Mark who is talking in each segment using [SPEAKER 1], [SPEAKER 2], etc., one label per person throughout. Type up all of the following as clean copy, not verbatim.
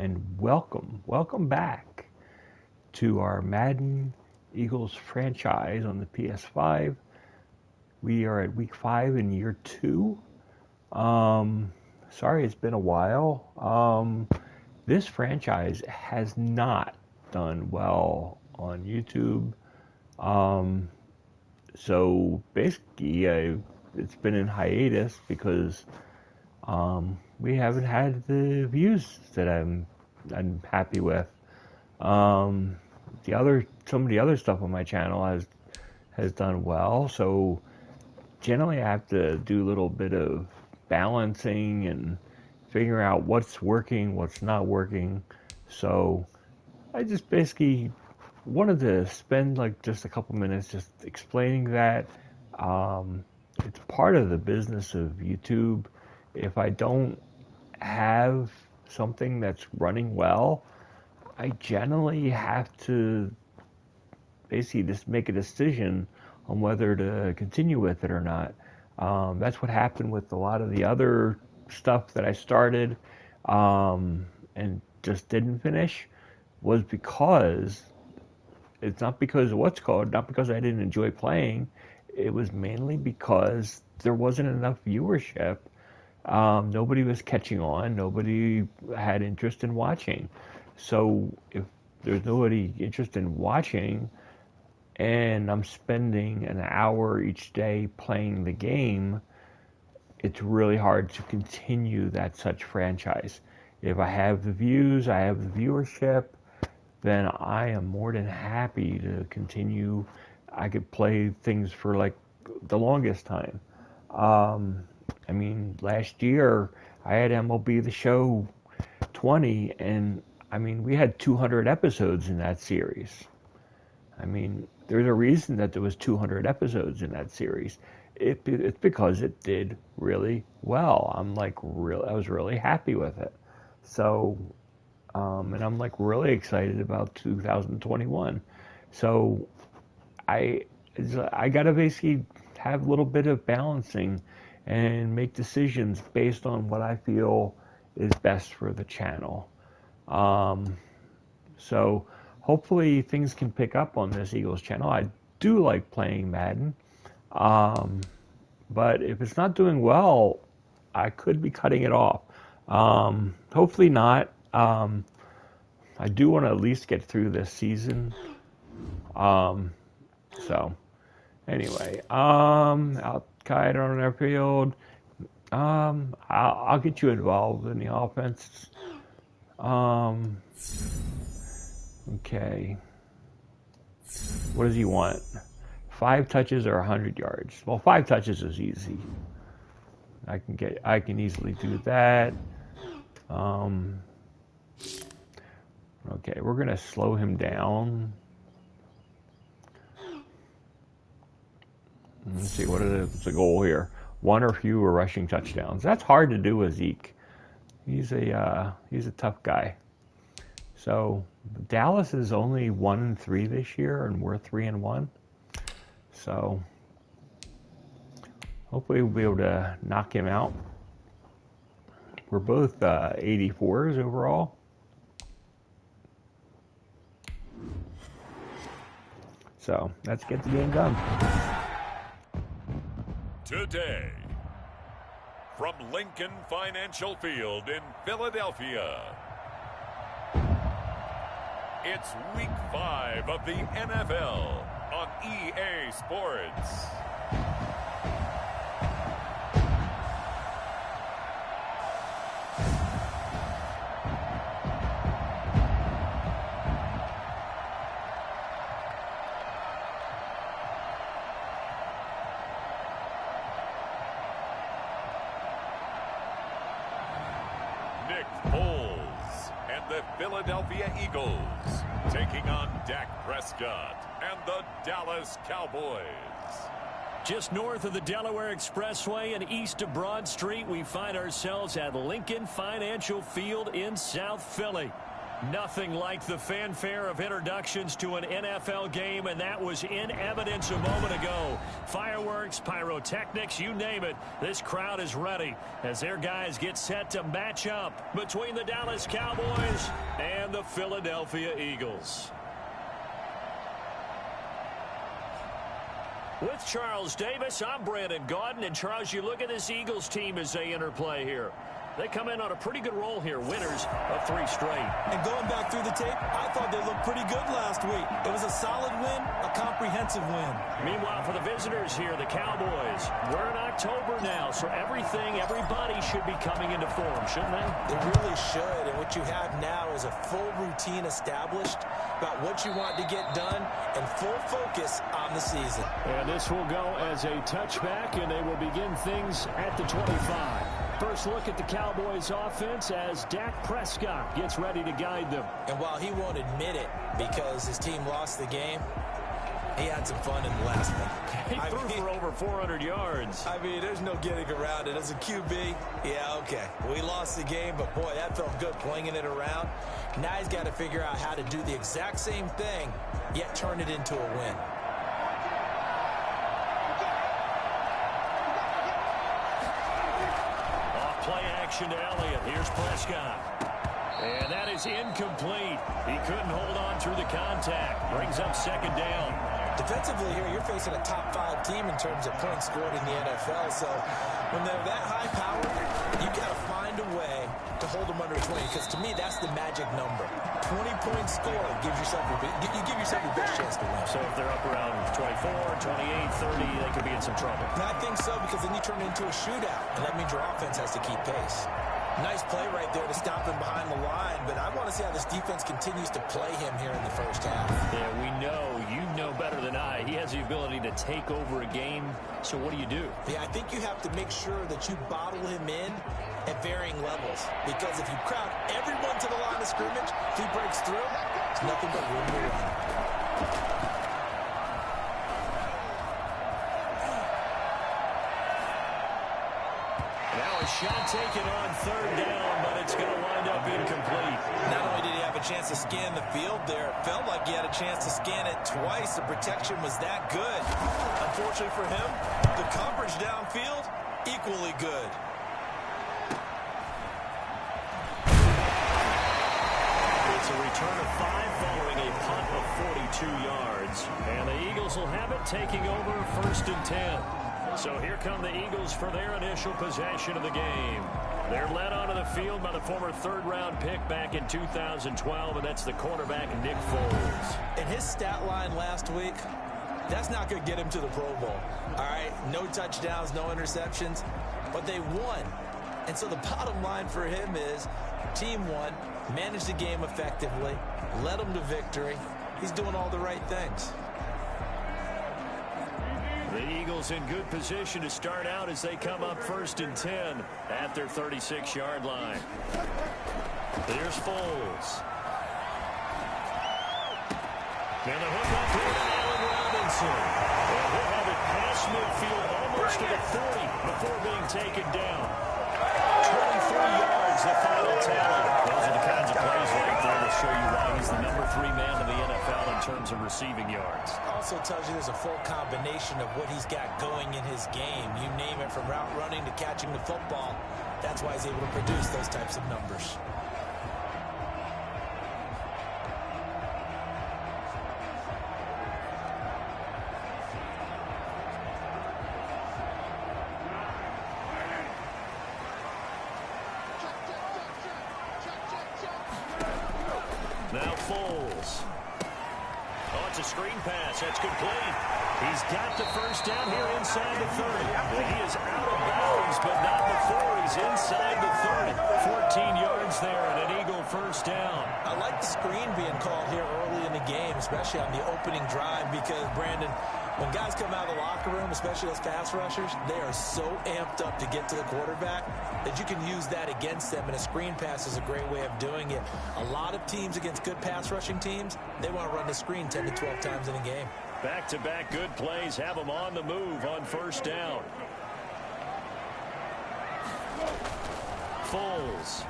[SPEAKER 1] and welcome back to our Madden Eagles franchise on the PS5. We are at week 5 in year 2. Sorry it's been a while. This franchise has not done well on YouTube. So basically, it's been in hiatus because we haven't had the views that I'm happy with. Some of the other stuff on my channel has done well. So generally, I have to do a little bit of balancing and figuring out what's working, what's not working. So I just basically wanted to spend like just a couple minutes just explaining that it's part of the business of YouTube. If I don't have something that's running well, I generally have to basically just make a decision on whether to continue with it or not. That's what happened with a lot of the other stuff that I started and just didn't finish, was because it's not because of not because I didn't enjoy playing. It was mainly because there wasn't enough viewership. Nobody was catching on. Nobody had interest in watching. So if there's nobody interested in watching, and I'm spending an hour each day playing the game, it's really hard to continue that such franchise. If I have the views, I have the viewership, then I am more than happy to continue. I could play things for like the longest time. I mean, last year I had MLB The Show 20, and I mean, we had 200 episodes in that series. I mean, there's a reason that there was 200 episodes in that series. It's because it did really well. I was really happy with it. So, and I'm like really excited about 2021. So, I gotta basically have a little bit of balancing and make decisions based on what I feel is best for the channel. So hopefully things can pick up on this Eagles channel. I do like playing Madden, but if it's not doing well, I could be cutting it off. Hopefully not. I do want to at least get through this season. So anyway, outside on their field, I'll get you involved in the offense. Okay. What does he want? 5 touches or 100 yards? Well, 5 touches is easy. I can easily do that. Okay, we're gonna slow him down. Let's see, what's the goal here? 1 or fewer rushing touchdowns. That's hard to do with Zeke. He's a tough guy. So Dallas is only 1-3 this year, and we're 3-1. So hopefully we'll be able to knock him out. We're both 84s overall. So let's get the game done.
[SPEAKER 2] Today, from Lincoln Financial Field in Philadelphia, it's week 5 of the NFL on EA Sports. Foles and the Philadelphia Eagles taking on Dak Prescott and the Dallas Cowboys.
[SPEAKER 3] Just north of the Delaware Expressway and east of Broad Street, we find ourselves at Lincoln Financial Field in South Philly. Nothing like the fanfare of introductions to an NFL game, and that was in evidence a moment ago. Fireworks, pyrotechnics, you name it. This crowd is ready as their guys get set to match up between the Dallas Cowboys and the Philadelphia Eagles. With Charles Davis, I'm Brandon Gaudin. And, Charles, you look at this Eagles team as they interplay here. They come in on a pretty good roll here, winners of 3 straight.
[SPEAKER 4] And going back through the tape, I thought they looked pretty good last week. It was a solid win, a comprehensive win.
[SPEAKER 3] Meanwhile, for the visitors here, the Cowboys, we're in October now, so everybody should be coming into form, shouldn't they?
[SPEAKER 4] They really should, and what you have now is a full routine established about what you want to get done and full focus on the season.
[SPEAKER 3] And this will go as a touchback, and they will begin things at the 25. First look at the Cowboys offense as Dak Prescott gets ready to guide them.
[SPEAKER 4] And while he won't admit it because his team lost the game, he had some fun in the last one.
[SPEAKER 3] He threw for over 400 yards.
[SPEAKER 4] I mean, there's no getting around it. As a QB, yeah, okay. We lost the game, but boy, that felt good playing it around. Now he's got to figure out how to do the exact same thing, yet turn it into a win.
[SPEAKER 3] Play action to Elliott. Here's Prescott. And that is incomplete. He couldn't hold on through the contact. Brings up second down.
[SPEAKER 4] Defensively here, you're facing a top 5 team in terms of points scored in the NFL. So when they're that high power, you've got to find a way to hold them under 20. Because to me, that's the magic number. 20-point score gives yourself you give yourself your best chance to win.
[SPEAKER 3] So if they're up around 24, 28, 30, they could be in some trouble.
[SPEAKER 4] And I think so, because then you turn it into a shootout, and that means your offense has to keep pace. Nice play right there to stop him behind the line, but I want to see how this defense continues to play him here in the first half.
[SPEAKER 3] Yeah, you know better than I. He has the ability to take over a game, so what do?
[SPEAKER 4] Yeah, I think you have to make sure that you bottle him in at varying levels, because if you crowd everyone to the line of scrimmage, if he breaks through, it's nothing but room to run.
[SPEAKER 3] Shot taken on third down, but it's going to wind up incomplete.
[SPEAKER 4] Not only did he have a chance to scan the field there, it felt like he had a chance to scan it twice. The protection was that good. Unfortunately for him, the coverage downfield, equally good.
[SPEAKER 3] It's a return of 5 following a punt of 42 yards. And the Eagles will have it, taking over 1st and 10. So here come the Eagles for their initial possession of the game. They're led onto the field by the former 3rd-round pick back in 2012, and that's the cornerback Nick Foles.
[SPEAKER 4] And his stat line last week, that's not going to get him to the Pro Bowl. All right, no touchdowns, no interceptions, but they won. And so the bottom line for him is team won, managed the game effectively, led them to victory. He's doing all the right things.
[SPEAKER 3] The Eagles in good position to start out as they come up 1st and 10 at their 36-yard line. Here's Foles. And the hook up here to Allen Robinson. And he'll have it past midfield almost to the 40 before being taken down. 23 yards, the final tally. Those are the kinds of plays right there that show you why he's the number 3 man in the NFL in terms of receiving yards.
[SPEAKER 4] Also tells you there's a full combination of what he's got going in his game. You name it, from route running to catching the football. That's why he's able to produce those types of numbers.
[SPEAKER 3] Now Foles. Oh, it's a screen pass. That's complete. He's got the first down here inside the 30. Well, he is out of bounds, but not before he's inside the 30. 14 yards there and an Eagle first down.
[SPEAKER 4] I like the screen being called here early in the game, especially on the opening drive, because, Brandon, when guys come out of the locker room, especially as pass rushers, they are so amped up to get to the quarterback that you can use that against them, and a screen pass is a great way of doing it. A lot of teams against good pass rushing teams, they want to run the screen 10 to 12 times in a game.
[SPEAKER 3] Back-to-back good plays have them on the move on first down. Foles.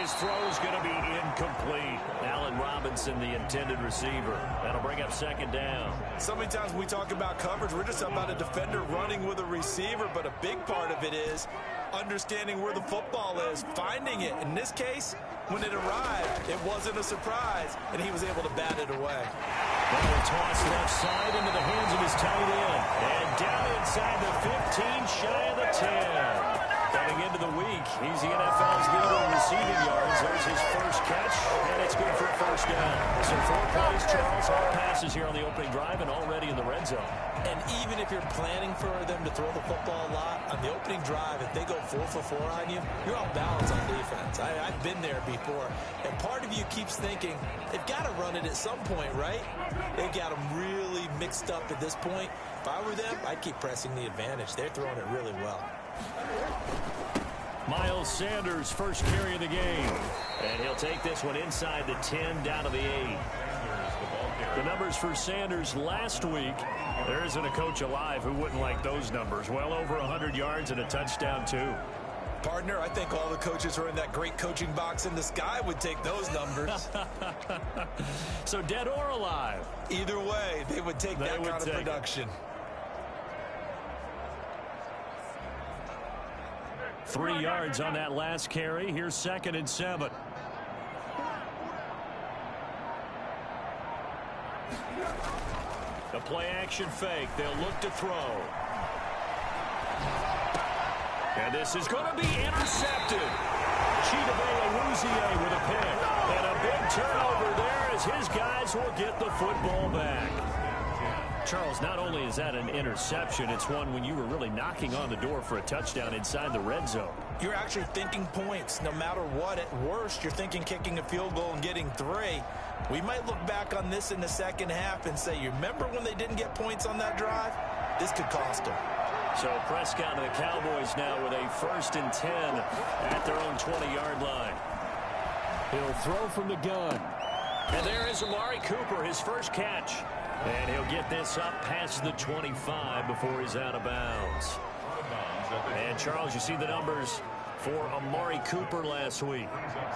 [SPEAKER 3] his throw is going to be incomplete. Allen Robinson, the intended receiver. That'll bring up second down.
[SPEAKER 4] So many times when we talk about coverage, we're just about a defender running with a receiver, but a big part of it is understanding where the football is, finding it. In this case, when it arrived, it wasn't a surprise, and he was able to bat it away.
[SPEAKER 3] Ball tossed left side into the hands of his tight end. And down inside the 15, shy of the 10. Coming into the week, he's the NFL's leader in receiving yards. There's his first catch, and it's good for a first down. So 4 plays, Charles, all passes here on the opening drive and already in the red zone.
[SPEAKER 4] And even if you're planning for them to throw the football a lot, on the opening drive, if they go 4 for 4 on you, you're off balance on defense. I've been there before. And part of you keeps thinking, they've got to run it at some point, right? They've got them really mixed up at this point. If I were them, I'd keep pressing the advantage. They're throwing it really well.
[SPEAKER 3] Miles Sanders, first carry of the game. And he'll take this one inside the 10, down to the 8. The numbers for Sanders last week, there isn't a coach alive who wouldn't like those numbers. Well over 100 yards and a touchdown, too.
[SPEAKER 4] Partner, I think all the coaches who are in that great coaching box in the sky would take those numbers.
[SPEAKER 3] So dead or alive?
[SPEAKER 4] Either way, they would take that kind of production.
[SPEAKER 3] 3 yards on that last carry. Here's 2nd and 7. The play action fake. They'll look to throw. And this is going to be intercepted. Chidobe Awuzie with a pick. And a big turnover there as his guys will get the football back. Charles, not only is that an interception, it's one when you were really knocking on the door for a touchdown inside the red zone.
[SPEAKER 4] You're actually thinking points no matter what. At worst, you're thinking kicking a field goal and getting 3. We might look back on this in the second half and say, you remember when they didn't get points on that drive? This could cost them. So Prescott and the Cowboys now with a 1st and 10 at their own 20-yard line.
[SPEAKER 3] He'll throw from the gun.
[SPEAKER 4] And there is Amari Cooper, his first catch.
[SPEAKER 3] And he'll get this up past the 25 before he's out of bounds. And, Charles, you see the numbers for Amari Cooper last week.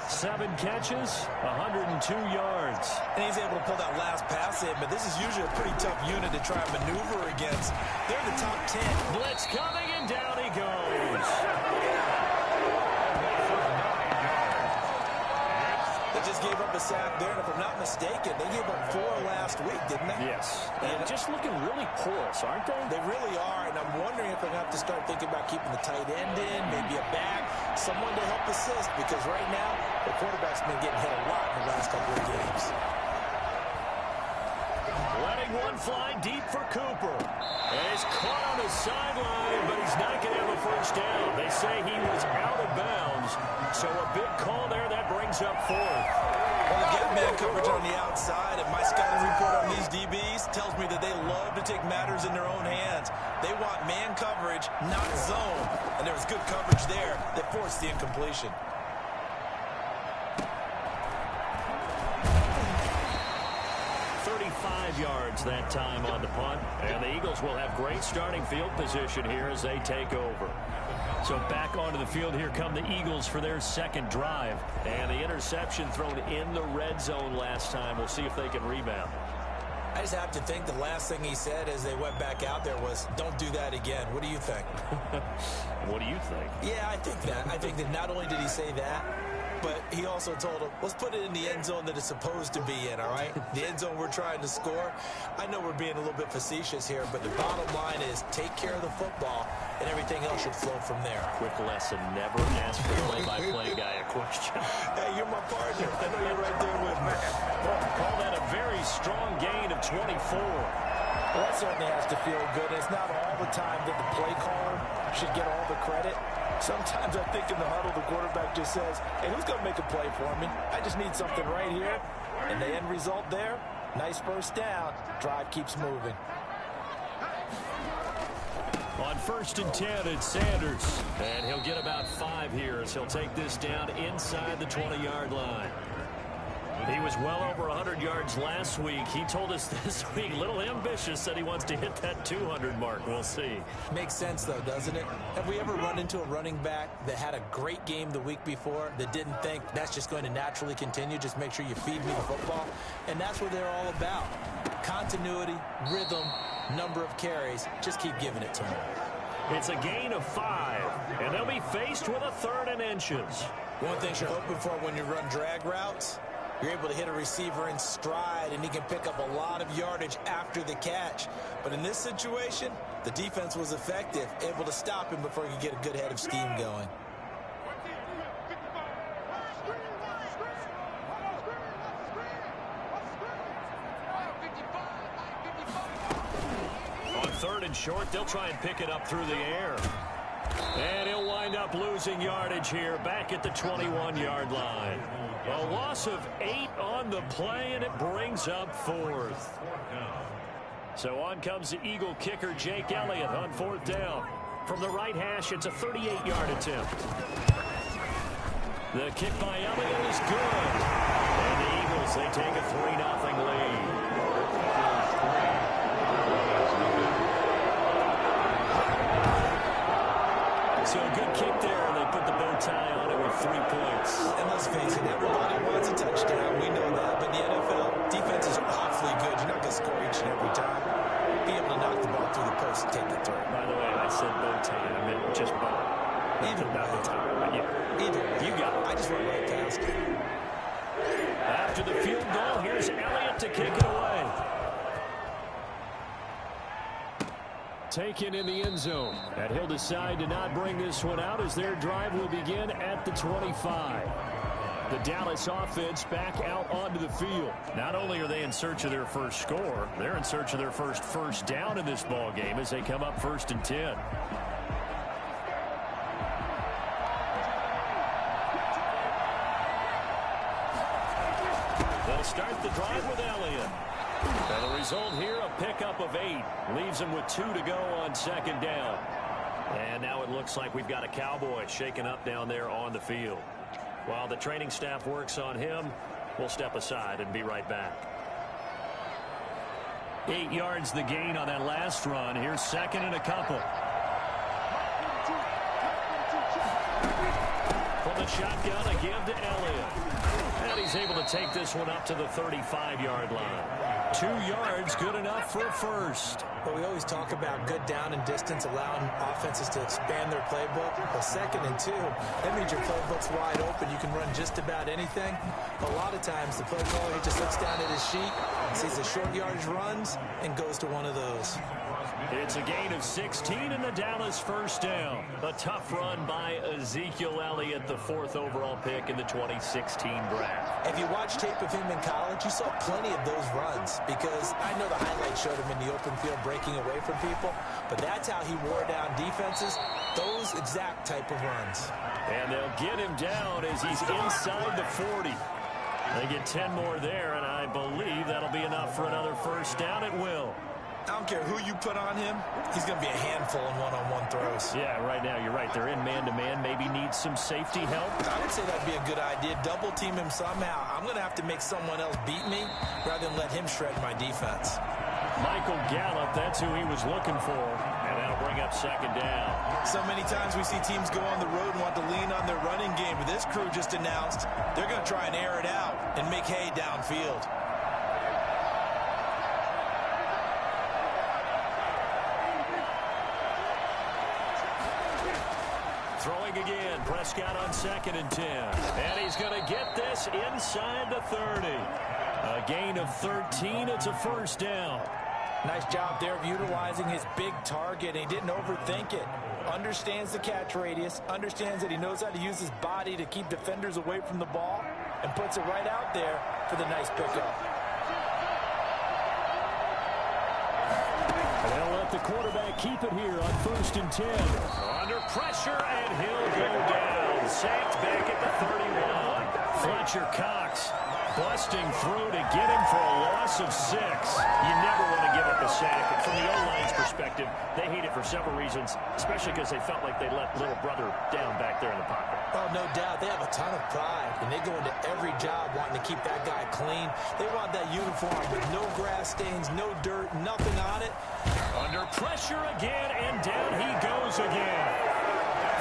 [SPEAKER 3] 7 catches, 102 yards.
[SPEAKER 4] And he's able to pull that last pass in, but this is usually a pretty tough unit to try and maneuver against. They're the top 10.
[SPEAKER 3] Blitz coming, and down he goes.
[SPEAKER 4] They just gave up a sack there, and if I'm not mistaken, they gave up 4 last week, didn't they?
[SPEAKER 3] Yes. And just looking really porous, aren't they?
[SPEAKER 4] They really are, and I'm wondering if I'm going to have to start thinking about keeping the tight end in, maybe a back, someone to help assist, because right now, the quarterback's been getting hit a lot in the last couple of games.
[SPEAKER 3] Letting one fly deep for Cooper. And he's caught on the sideline, but he's not going to have a first down. They say he was out of bounds, so a big call there that brings up 4th.
[SPEAKER 4] Well, again, man coverage on the outside, and my scouting report on these DBs tells me that they love to take matters in their own hands. They want man coverage, not zone. And there was good coverage there that forced the incompletion.
[SPEAKER 3] Yards that time on the punt, and the Eagles will have great starting field position here as they take over. So back onto the field, here come the Eagles for their 2nd drive, and the interception thrown in the red zone last time. We'll see if they can rebound.
[SPEAKER 4] I just have to think the last thing he said as they went back out there was, don't do that again. What do you think?
[SPEAKER 3] What do you think?
[SPEAKER 4] Yeah, I think that. I think that not only did he say that, but he also told him, let's put it in the end zone that it's supposed to be in, all right? The end zone we're trying to score. I know we're being a little bit facetious here, but the bottom line is take care of the football, and everything else should flow from there.
[SPEAKER 3] Quick lesson, never ask the play-by-play guy a question.
[SPEAKER 4] Hey, you're my partner. I know you're right there with me.
[SPEAKER 3] Well, call that a very strong gain of 24.
[SPEAKER 4] Well, that certainly has to feel good. It's not all the time that the play caller should get all the credit. Sometimes I think in the huddle, the quarterback just says, hey, who's going to make a play for me? I just need something right here. And the end result there, nice first down. Drive keeps moving.
[SPEAKER 3] On 1st and 10, it's Sanders. And he'll get about 5 here as he'll take this down inside the 20-yard line. He was well over 100 yards last week. He told us this week, a little ambitious, said he wants to hit that 200 mark. We'll see.
[SPEAKER 4] Makes sense, though, doesn't it? Have we ever run into a running back that had a great game the week before that didn't think that's just going to naturally continue? Just make sure you feed me the football. And that's what they're all about. Continuity, rhythm, number of carries. Just keep giving it to them.
[SPEAKER 3] It's a gain of 5, and they'll be faced with a 3rd and inches.
[SPEAKER 4] One thing you're hoping for when you run drag routes, you're able to hit a receiver in stride, and he can pick up a lot of yardage after the catch. But in this situation, the defense was effective, able to stop him before he could get a good head of steam going.
[SPEAKER 3] On 3rd and short, they'll try and pick it up through the air. And he'll wind up losing yardage here back at the 21-yard line. A loss of 8 on the play, and it brings up 4th. So on comes the Eagle kicker, Jake Elliott, on 4th down. From the right hash, it's a 38-yard attempt. The kick by Elliott is good. And the Eagles, they take a 3-0 lead. So a good kick there, and they put the bow tie on it with 3 points.
[SPEAKER 4] And let's face it, everybody wants a touchdown. We know that. But the NFL, defenses are awfully good. You're not going to score each and every time. Be able to knock the ball through the post and take the throw.
[SPEAKER 3] By the way, I said bow tie. I meant just bow.
[SPEAKER 4] Either
[SPEAKER 3] not the tie, but yeah.
[SPEAKER 4] Either way.
[SPEAKER 3] You got it.
[SPEAKER 4] I just went right past it.
[SPEAKER 3] After the field goal, here's Elliott to kick it away. Taken in the end zone. And he'll decide to not bring this one out as their drive will begin at the 25. The Dallas offense back out onto the field. Not only are they in search of their first score, they're in search of their first down in this ball game as they come up 1st and 10. They'll start the drive with Elliott. And the result here, a pickup of 8. Leaves them with 2 to go on 2nd down. And now it looks like we've got a Cowboy shaken up down there on the field. While the training staff works on him, we'll step aside and be right back. 8 yards the gain on that last run. Here's 2nd and a couple. From the shotgun, a give to Elliott. And he's able to take this one up to the 35-yard line. 2 yards, good enough for a first.
[SPEAKER 4] But we always talk about good down and distance, allowing offenses to expand their playbook. Well, 2nd and 2, that means your playbook's wide open. You can run just about anything. A lot of times, the play caller just looks down at his sheet, sees the short yardage runs, and goes to one of those.
[SPEAKER 3] It's a gain of 16 and the Dallas first down. A tough run by Ezekiel Elliott, the 4th overall pick in the 2016 draft.
[SPEAKER 4] If you watch tape of him in college, you saw plenty of those runs because I know the highlights showed him in the open field breaking away from people, but that's how he wore down defenses, those exact type of runs.
[SPEAKER 3] And they'll get him down as he's inside the 40. They get 10 more there, and I believe that'll be enough for another first down. It will.
[SPEAKER 4] I don't care who you put on him, he's going to be a handful in one-on-one throws.
[SPEAKER 3] Yeah, right now, you're right. They're in man-to-man, maybe needs some safety help.
[SPEAKER 4] I would say that'd be a good idea. Double team him somehow. I'm going to have to make someone else beat me rather than let him shred my defense.
[SPEAKER 3] Michael Gallup, that's who he was looking for, and that'll bring up 2nd down.
[SPEAKER 4] So many times we see teams go on the road and want to lean on their running game, but this crew just announced they're going to try and air it out and make hay downfield.
[SPEAKER 3] Throwing again, Prescott on 2nd and 10. And he's going to get this inside the 30. A gain of 13, it's a first down.
[SPEAKER 4] Nice job there of utilizing his big target. He didn't overthink it. Understands the catch radius, understands that he knows how to use his body to keep defenders away from the ball, and puts it right out there for the nice pickup.
[SPEAKER 3] They'll let the quarterback keep it here on 1st and 10. Under pressure, and he'll go down. Sacked back at the 31. Fletcher Cox busting through to get him for a loss of 6. You never want to give up a sack. And from the O-line's perspective, they hate it for several reasons, especially because they felt like they let little brother down back there in the pocket.
[SPEAKER 4] Oh, no doubt. They have a ton of pride, and they go into every job wanting to keep that guy clean. They want that uniform with no grass stains, no dirt, nothing on it.
[SPEAKER 3] Under pressure again, and down he goes again.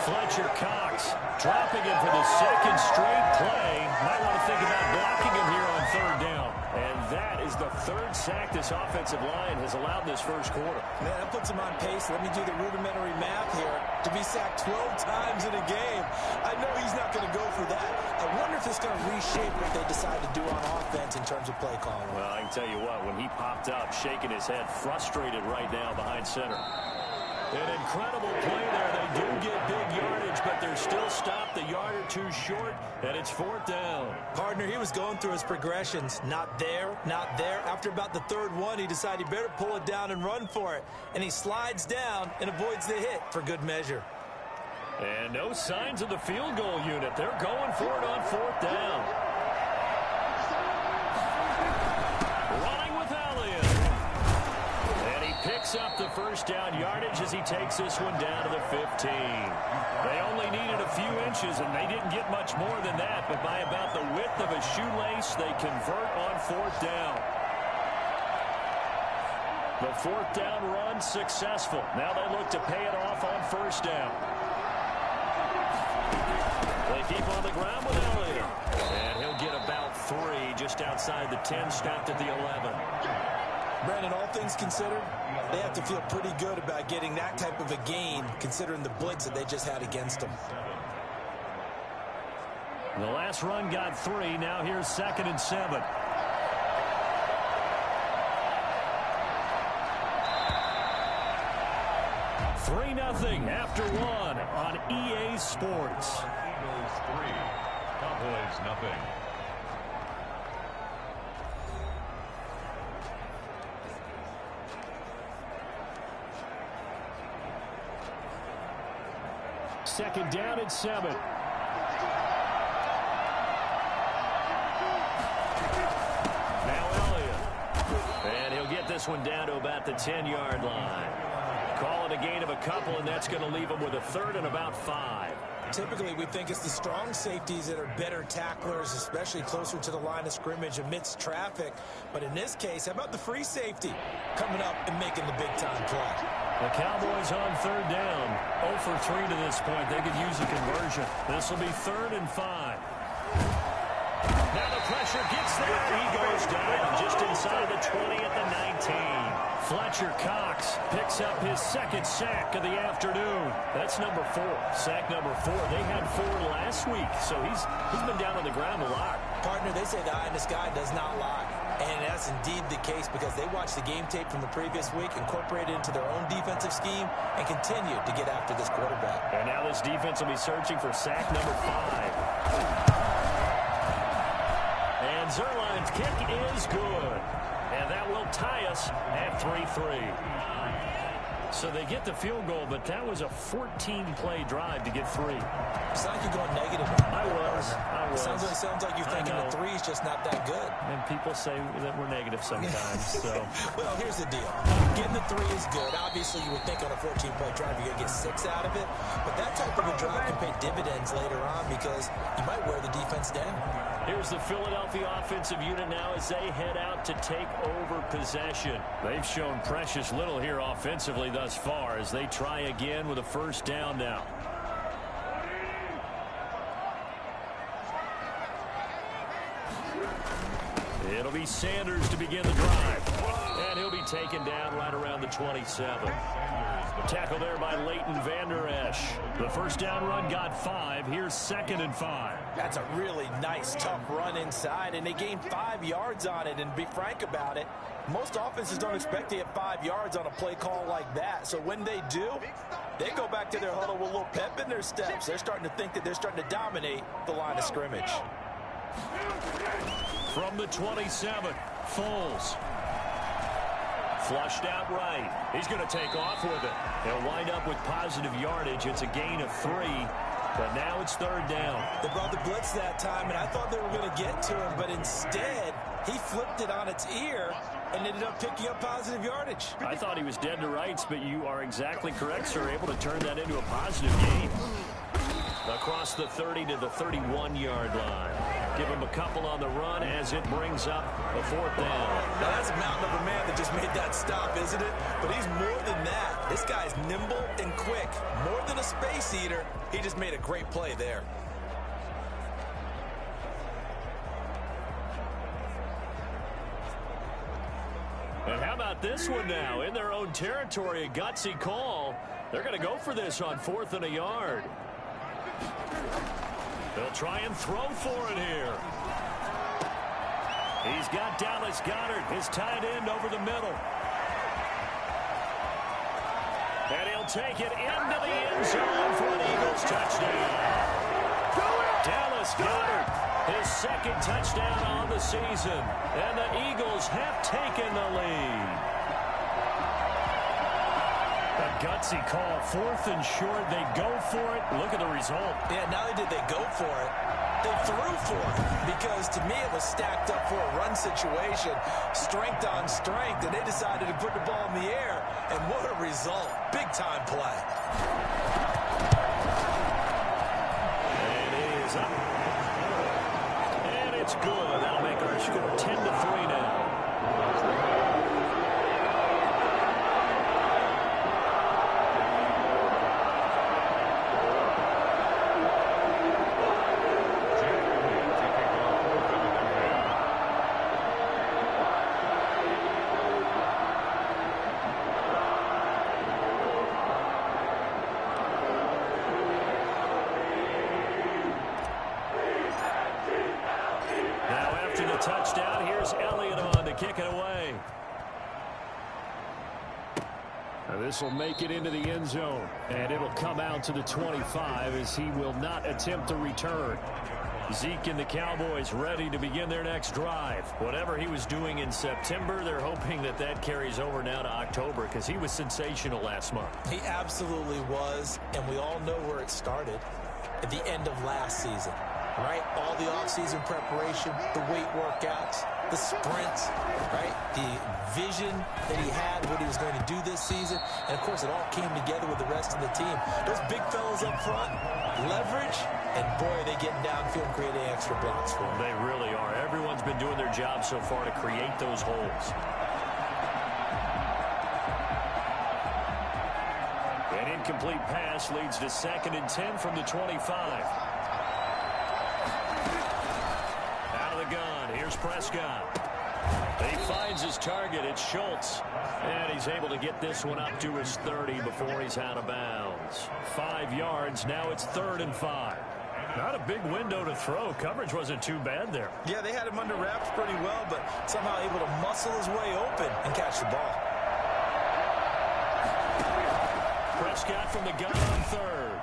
[SPEAKER 3] Fletcher Cox dropping him for the second straight play. Might want to think about blocking him here on third down. And that is the third sack this offensive line has allowed this first quarter.
[SPEAKER 4] Man, that puts him on pace. Let me do the rudimentary math here. To be sacked 12 times in a game, I know he's not going to go for that. I wonder if it's going to reshape what they decide to do on offense in terms of play calling.
[SPEAKER 3] Well, I can tell you what, when he popped up, shaking his head, frustrated right now behind center. An incredible play there. They do get big yardage, but they're still stopped a yard or two short, and it's fourth down.
[SPEAKER 4] Partner, he was going through his progressions. Not there, not there. After about the third one, he decided he better pull it down and run for it. And he slides down and avoids the hit for good measure.
[SPEAKER 3] And no signs of the field goal unit. They're going for it on fourth down. Running with Elliott. And he picks up the first down yardage as he takes this one down to the 15. They only needed a few inches, and they didn't get much more than that. But by about the width of a shoelace, they convert on fourth down. The fourth down run successful. Now they look to pay it off on first down. They keep on the ground with Elliott. And he'll get about 3 just outside the 10, stopped at the 11.
[SPEAKER 4] Brandon, all things considered, they have to feel pretty good about getting that type of a gain, considering the blitz that they just had against them.
[SPEAKER 3] The last run got 3. Now here's 2nd and 7. Three nothing after one on EA Sports.
[SPEAKER 2] Eagles 3, Cowboys nothing.
[SPEAKER 3] Second down and 7. Now Elliott. And he'll get this one down to about the 10-yard line. Call it a gain of a couple, and that's going to leave him with a third and about 5.
[SPEAKER 4] Typically, we think it's the strong safeties that are better tacklers, especially closer to the line of scrimmage amidst traffic. But in this case, how about the free safety coming up and making the big-time play?
[SPEAKER 3] The Cowboys on third down. 0 for 3 to this point. They could use a conversion. This will be 3rd and 5. Now the pressure gets there. He goes down just inside the 20 at the 19. Fletcher Cox picks up his second sack of the afternoon. That's number 4. Sack number 4. They had 4 last week, so he's been down on the ground a lot.
[SPEAKER 4] Partner, they say the eye in the sky does not lie. And that's indeed the case because they watched the game tape from the previous week, incorporated it into their own defensive scheme, and continued to get after this quarterback.
[SPEAKER 3] And now this defense will be searching for sack number 5. And Zerline's kick is good. And that will tie us at 3-3. So they get the field goal, but that was a 14-play drive to get 3.
[SPEAKER 4] It's like you're going negative.
[SPEAKER 3] I was.
[SPEAKER 4] Sounds like you're thinking the 3 is just not that good.
[SPEAKER 3] And people say that we're negative sometimes. So.
[SPEAKER 4] Well, here's the deal. Getting the 3 is good. Obviously, you would think on a 14-play drive you're going to get 6 out of it. But that type of a drive can pay dividends later on because you might wear the defense down.
[SPEAKER 3] Here's the Philadelphia offensive unit now as they head out to take over possession. They've shown precious little here offensively thus far as they try again with a first down now. It'll be Sanders to begin the drive. And he'll be taken down right around the 27. Tackle there by Leighton Vander Esch. The first down run got 5. Here's 2nd and 5.
[SPEAKER 4] That's a really nice, tough run inside, and they gained 5 yards on it. And to be frank about it, most offenses don't expect to get 5 yards on a play call like that. So when they do, they go back to their huddle with a little pep in their steps. They're starting to think that they're starting to dominate the line of scrimmage.
[SPEAKER 3] From the 27, Foles. Flushed out right. He's going to take off with it. He'll wind up with positive yardage. It's a gain of 3, but now it's 3rd down.
[SPEAKER 4] They brought the blitz that time, and I thought they were going to get to him, but instead, he flipped it on its ear and ended up picking up positive yardage.
[SPEAKER 3] I thought he was dead to rights, but you are exactly correct, sir. Able to turn that into a positive gain. Across the 30 to the 31-yard line. Give him a couple on the run as it brings up a 4th down.
[SPEAKER 4] Now that's a mountain of a man that just made that stop, isn't it? But he's more than that. This guy's nimble and quick. More than a space eater. He just made a great play there.
[SPEAKER 3] And how about this one now? In their own territory, a gutsy call. They're going to go for this on 4th and a yard. They'll try and throw for it here. He's got Dallas Goedert, his tight end, over the middle. And he'll take it into the end zone for an Eagles touchdown. Dallas Goedert, his 2nd touchdown on the season. And the Eagles have taken the lead. A gutsy call, 4th and short. They go for it. Look at the result.
[SPEAKER 4] Yeah, not only did they go for it, they threw for it. Because to me, it was stacked up for a run situation. Strength on strength. And they decided to put the ball in the air. And what a result. Big-time play.
[SPEAKER 3] And it is up. And it's good. That'll make our score 10-3 now. Touchdown. Here's Elliott on to kick it away. This will make it into the end zone. And it'll come out to the 25 as he will not attempt a return. Zeke and the Cowboys ready to begin their next drive. Whatever he was doing in September, they're hoping that that carries over now to October because he was sensational last month.
[SPEAKER 4] He absolutely was, and we all know where it started at the end of last season. Right? All the offseason preparation, the weight workouts, the sprints, right? The vision that he had, what he was going to do this season. And, of course, it all came together with the rest of the team. Those big fellas up front, leverage, and, boy, are they getting downfield and creating extra blocks for him.
[SPEAKER 3] They really are. Everyone's been doing their job so far to create those holes. An incomplete pass leads to 2nd and 10 from the 25. Gun. Here's Prescott. He finds his target. It's Schultz. And he's able to get this one up to his 30 before he's out of bounds. 5 yards. Now it's 3rd and 5. Not a big window to throw. Coverage wasn't too bad there.
[SPEAKER 4] Yeah, they had him under wraps pretty well, but somehow able to muscle his way open and catch the ball.
[SPEAKER 3] Prescott from the gun on 3rd.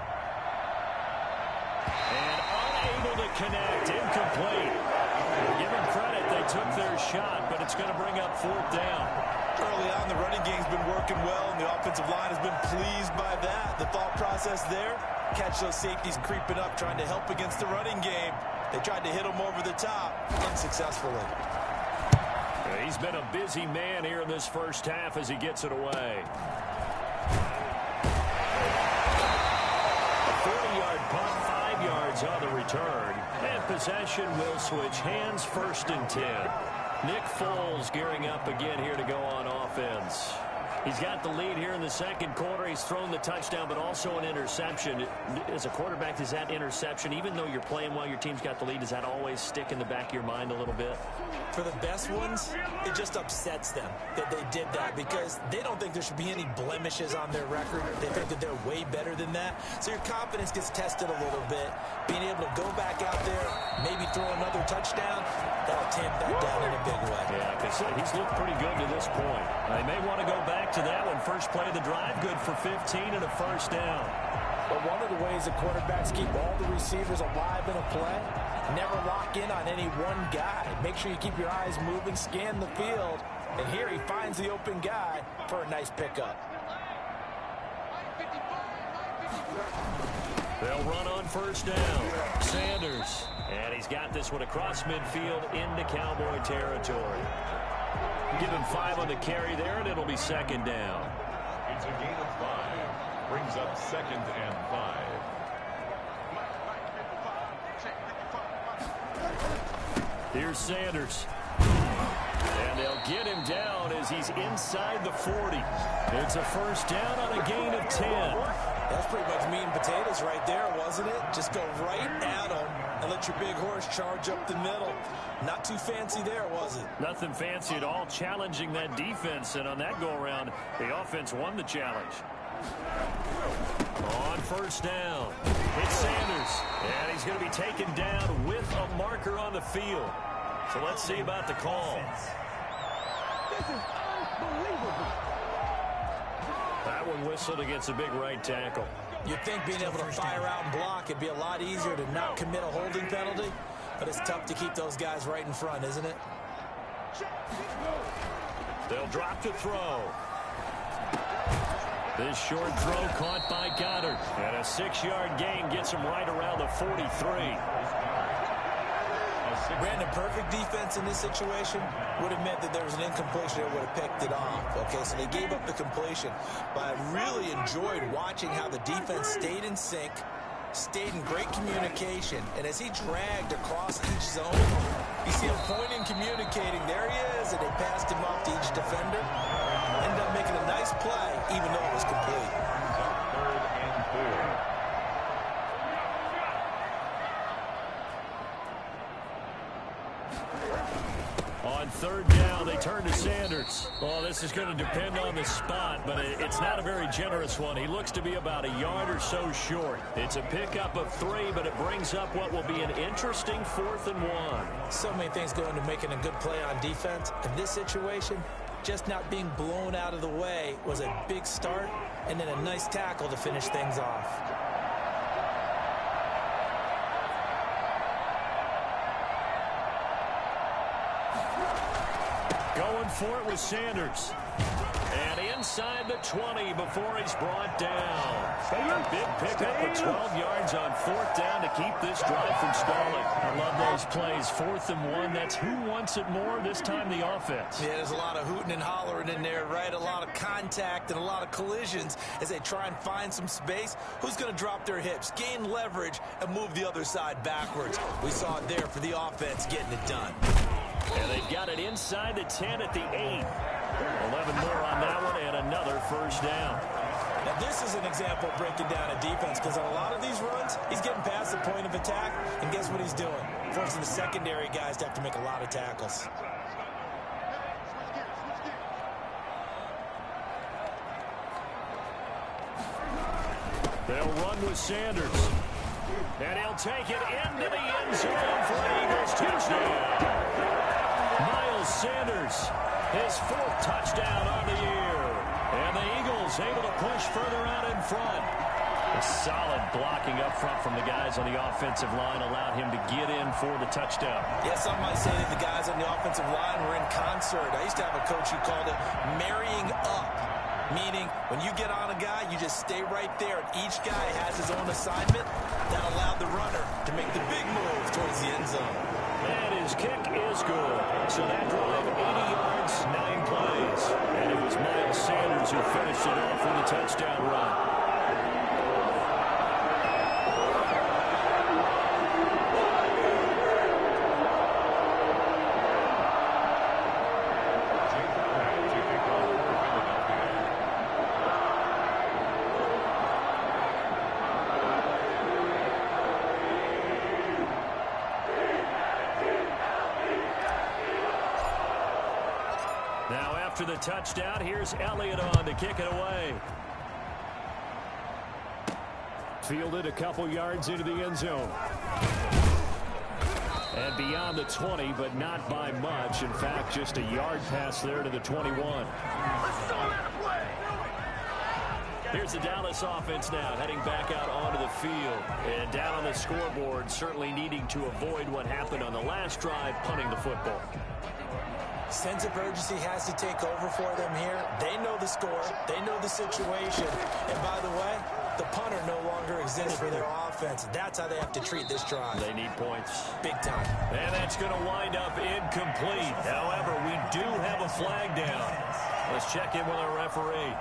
[SPEAKER 3] And unable to connect. Incomplete. Give them credit, they took their shot, but it's going to bring up 4th down.
[SPEAKER 4] Early on, the running game's been working well, and the offensive line has been pleased by that. The thought process there, catch those safeties creeping up, trying to help against the running game. They tried to hit him over the top, unsuccessfully.
[SPEAKER 3] He's been a busy man here in this first half as he gets it away. A 40-yard punt, 5 yards on the return. And possession will switch hands, 1st and 10. Nick Foles gearing up again here to go on offense. He's got the lead here in the 2nd quarter. He's thrown the touchdown, but also an interception. As a quarterback, does that interception, even though you're playing while your team's got the lead, does that always stick in the back of your mind a little bit?
[SPEAKER 4] For the best ones, it just upsets them that they did that because they don't think there should be any blemishes on their record. They think that they're way better than that. So your confidence gets tested a little bit. Being able to go back out there, maybe throw another touchdown, that'll tamp that down in a big way.
[SPEAKER 3] Yeah, because he's looked pretty good to this point. They may want to go back to that one. First play of the drive, good for 15 and a 1st down.
[SPEAKER 4] But one of the ways that quarterbacks keep all the receivers alive in a play, never lock in on any one guy. Make sure you keep your eyes moving, scan the field. And here he finds the open guy for a nice pickup.
[SPEAKER 3] They'll run on 1st down. Sanders. And he's got this one across midfield into Cowboy territory. Give him 5 on the carry there, and it'll be 2nd down.
[SPEAKER 2] It's a gain of 5. Brings up 2nd and 5.
[SPEAKER 3] Here's Sanders. And they'll get him down as he's inside the 40. It's a first down on a gain of 10.
[SPEAKER 4] That's pretty much meat and potatoes right there, wasn't it? Just go right at him and let your big horse charge up the middle. Not too fancy there, was it?
[SPEAKER 3] Nothing fancy at all, challenging that defense. And on that go-around, the offense won the challenge. On first down, it's Sanders. And he's going to be taken down with a marker on the field. So let's see about the call.
[SPEAKER 5] This is unbelievable.
[SPEAKER 3] That one whistled against a big right tackle.
[SPEAKER 4] You'd think being able to fire out and block, it'd be a lot easier to not commit a holding penalty. But it's tough to keep those guys right in front, isn't it?
[SPEAKER 3] They'll drop to throw. This short throw caught by Goddard. And a 6-yard gain gets him right around the 43.
[SPEAKER 4] Brandon, perfect defense in this situation would have meant that there was an incompletion that would have picked it off. Okay, so they gave up the completion. But I really enjoyed watching how the defense stayed in sync, stayed in great communication, and as he dragged across each zone, you see him pointing, communicating. There he is, and they passed him off to each defender. Ended up making a nice play, even though it was complete.
[SPEAKER 5] Third and 4.
[SPEAKER 3] On third down, they turn to Sanders. Well, this is going to depend on the spot, but it's not a very generous one. He looks to be about a yard or so short. It's a pickup of 3, but it brings up what will be an interesting 4th and 1.
[SPEAKER 4] So many things go into making a good play on defense. In this situation, just not being blown out of the way was a big start, and then a nice tackle to finish things off.
[SPEAKER 3] Going for it with Sanders. And inside the 20 before he's brought down. A big pickup of 12 yards on 4th down to keep this drive from stalling. I love those plays. 4th and 1, that's who wants it more, this time the offense.
[SPEAKER 4] Yeah, there's a lot of hooting and hollering in there, right? A lot of contact and a lot of collisions as they try and find some space. Who's going to drop their hips, gain leverage, and move the other side backwards? We saw it there for the offense getting it done.
[SPEAKER 3] And they've got it inside the 10 at the 8. 11 more on that one and another first down.
[SPEAKER 4] Now this is an example of breaking down a defense, because on a lot of these runs, he's getting past the point of attack, and guess what he's doing? Forcing the secondary guys to have to make a lot of tackles.
[SPEAKER 3] They'll run with Sanders. And he'll take it into the end zone for an Eagles touchdown. Miles Sanders, his 4th touchdown on the year. And the Eagles able to push further out in front. A solid blocking up front from the guys on the offensive line allowed him to get in for the touchdown.
[SPEAKER 4] Yeah, some might say that the guys on the offensive line were in concert. I used to have a coach who called it marrying up. Meaning, when you get on a guy, you just stay right there. And each guy has his own assignment. That allowed the runner to make the big move towards the end zone.
[SPEAKER 3] And his kick is good. So that drive, 80 yards, 9 plays. And it was Miles Sanders who finished it off with a touchdown run. After the touchdown, here's Elliott on to kick it away. Fielded a couple yards into the end zone. And beyond the 20, but not by much. In fact, just a yard pass there to the 21. Here's the Dallas offense now, heading back out onto the field. And down on the scoreboard, certainly needing to avoid what happened on the last drive, punting the football.
[SPEAKER 4] Sense of urgency has to take over for them here. They know the score. They know the situation. And by the way, the punter no longer exists for their offense. That's how they have to treat this drive.
[SPEAKER 3] They need points.
[SPEAKER 4] Big time.
[SPEAKER 3] And that's going to wind up incomplete. However, we do have a flag down. Let's check in with our referee.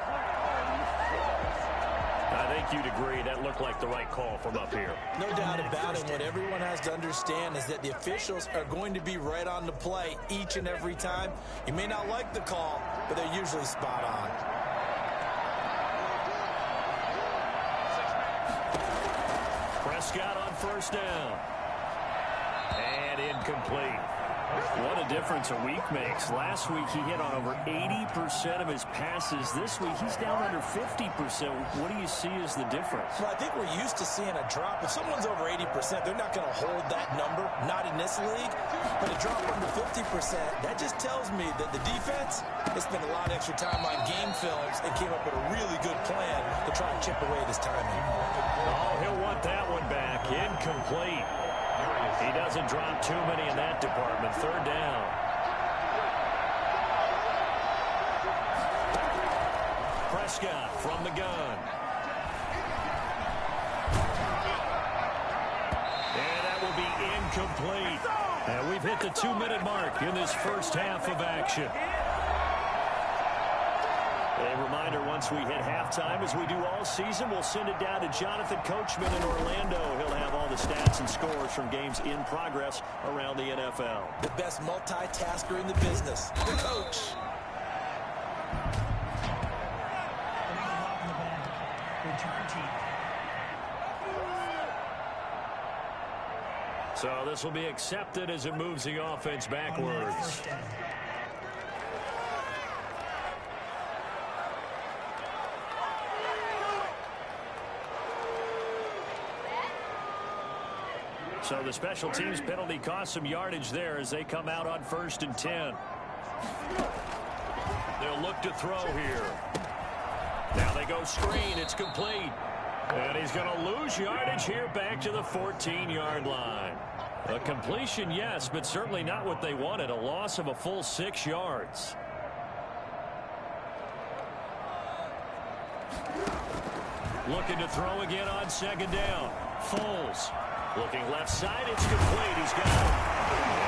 [SPEAKER 3] I think you'd agree that looked like the right call from up here.
[SPEAKER 4] No doubt about it. What everyone has to understand is that the officials are going to be right on the play each and every time. You may not like the call, but they're usually spot on.
[SPEAKER 3] Prescott on first down. And incomplete. What a difference a week makes. Last week he hit on over 80% of his passes. This week he's down under 50%. What do you see as the difference?
[SPEAKER 4] Well, I think we're used to seeing a drop. If someone's over 80%, they're not going to hold that number, not in this league. But a drop under 50%, that just tells me that the defense has spent a lot of extra time on game films and came up with a really good plan to try and chip away at his timing.
[SPEAKER 3] Oh, he'll want that one back. Incomplete. He doesn't drop too many in that department. Third down. Prescott from the gun. And that will be incomplete. And we've hit the 2-minute mark in this first half of action. A reminder, once we hit halftime, as we do all season, we'll send it down to Jonathan Coachman in Orlando. He'll have all the stats and scores from games in progress around the NFL.
[SPEAKER 4] The best multitasker in the business, the coach.
[SPEAKER 3] So this will be accepted as it moves the offense backwards. So the special teams penalty cost some yardage there as they come out on 1st and 10. They'll look to throw here. Now they go screen. It's complete. And he's going to lose yardage here back to the 14-yard line. A completion, yes, but certainly not what they wanted. A loss of a full 6 yards. Looking to throw again on 2nd down. Foles. Looking left side, it's complete. He's got it.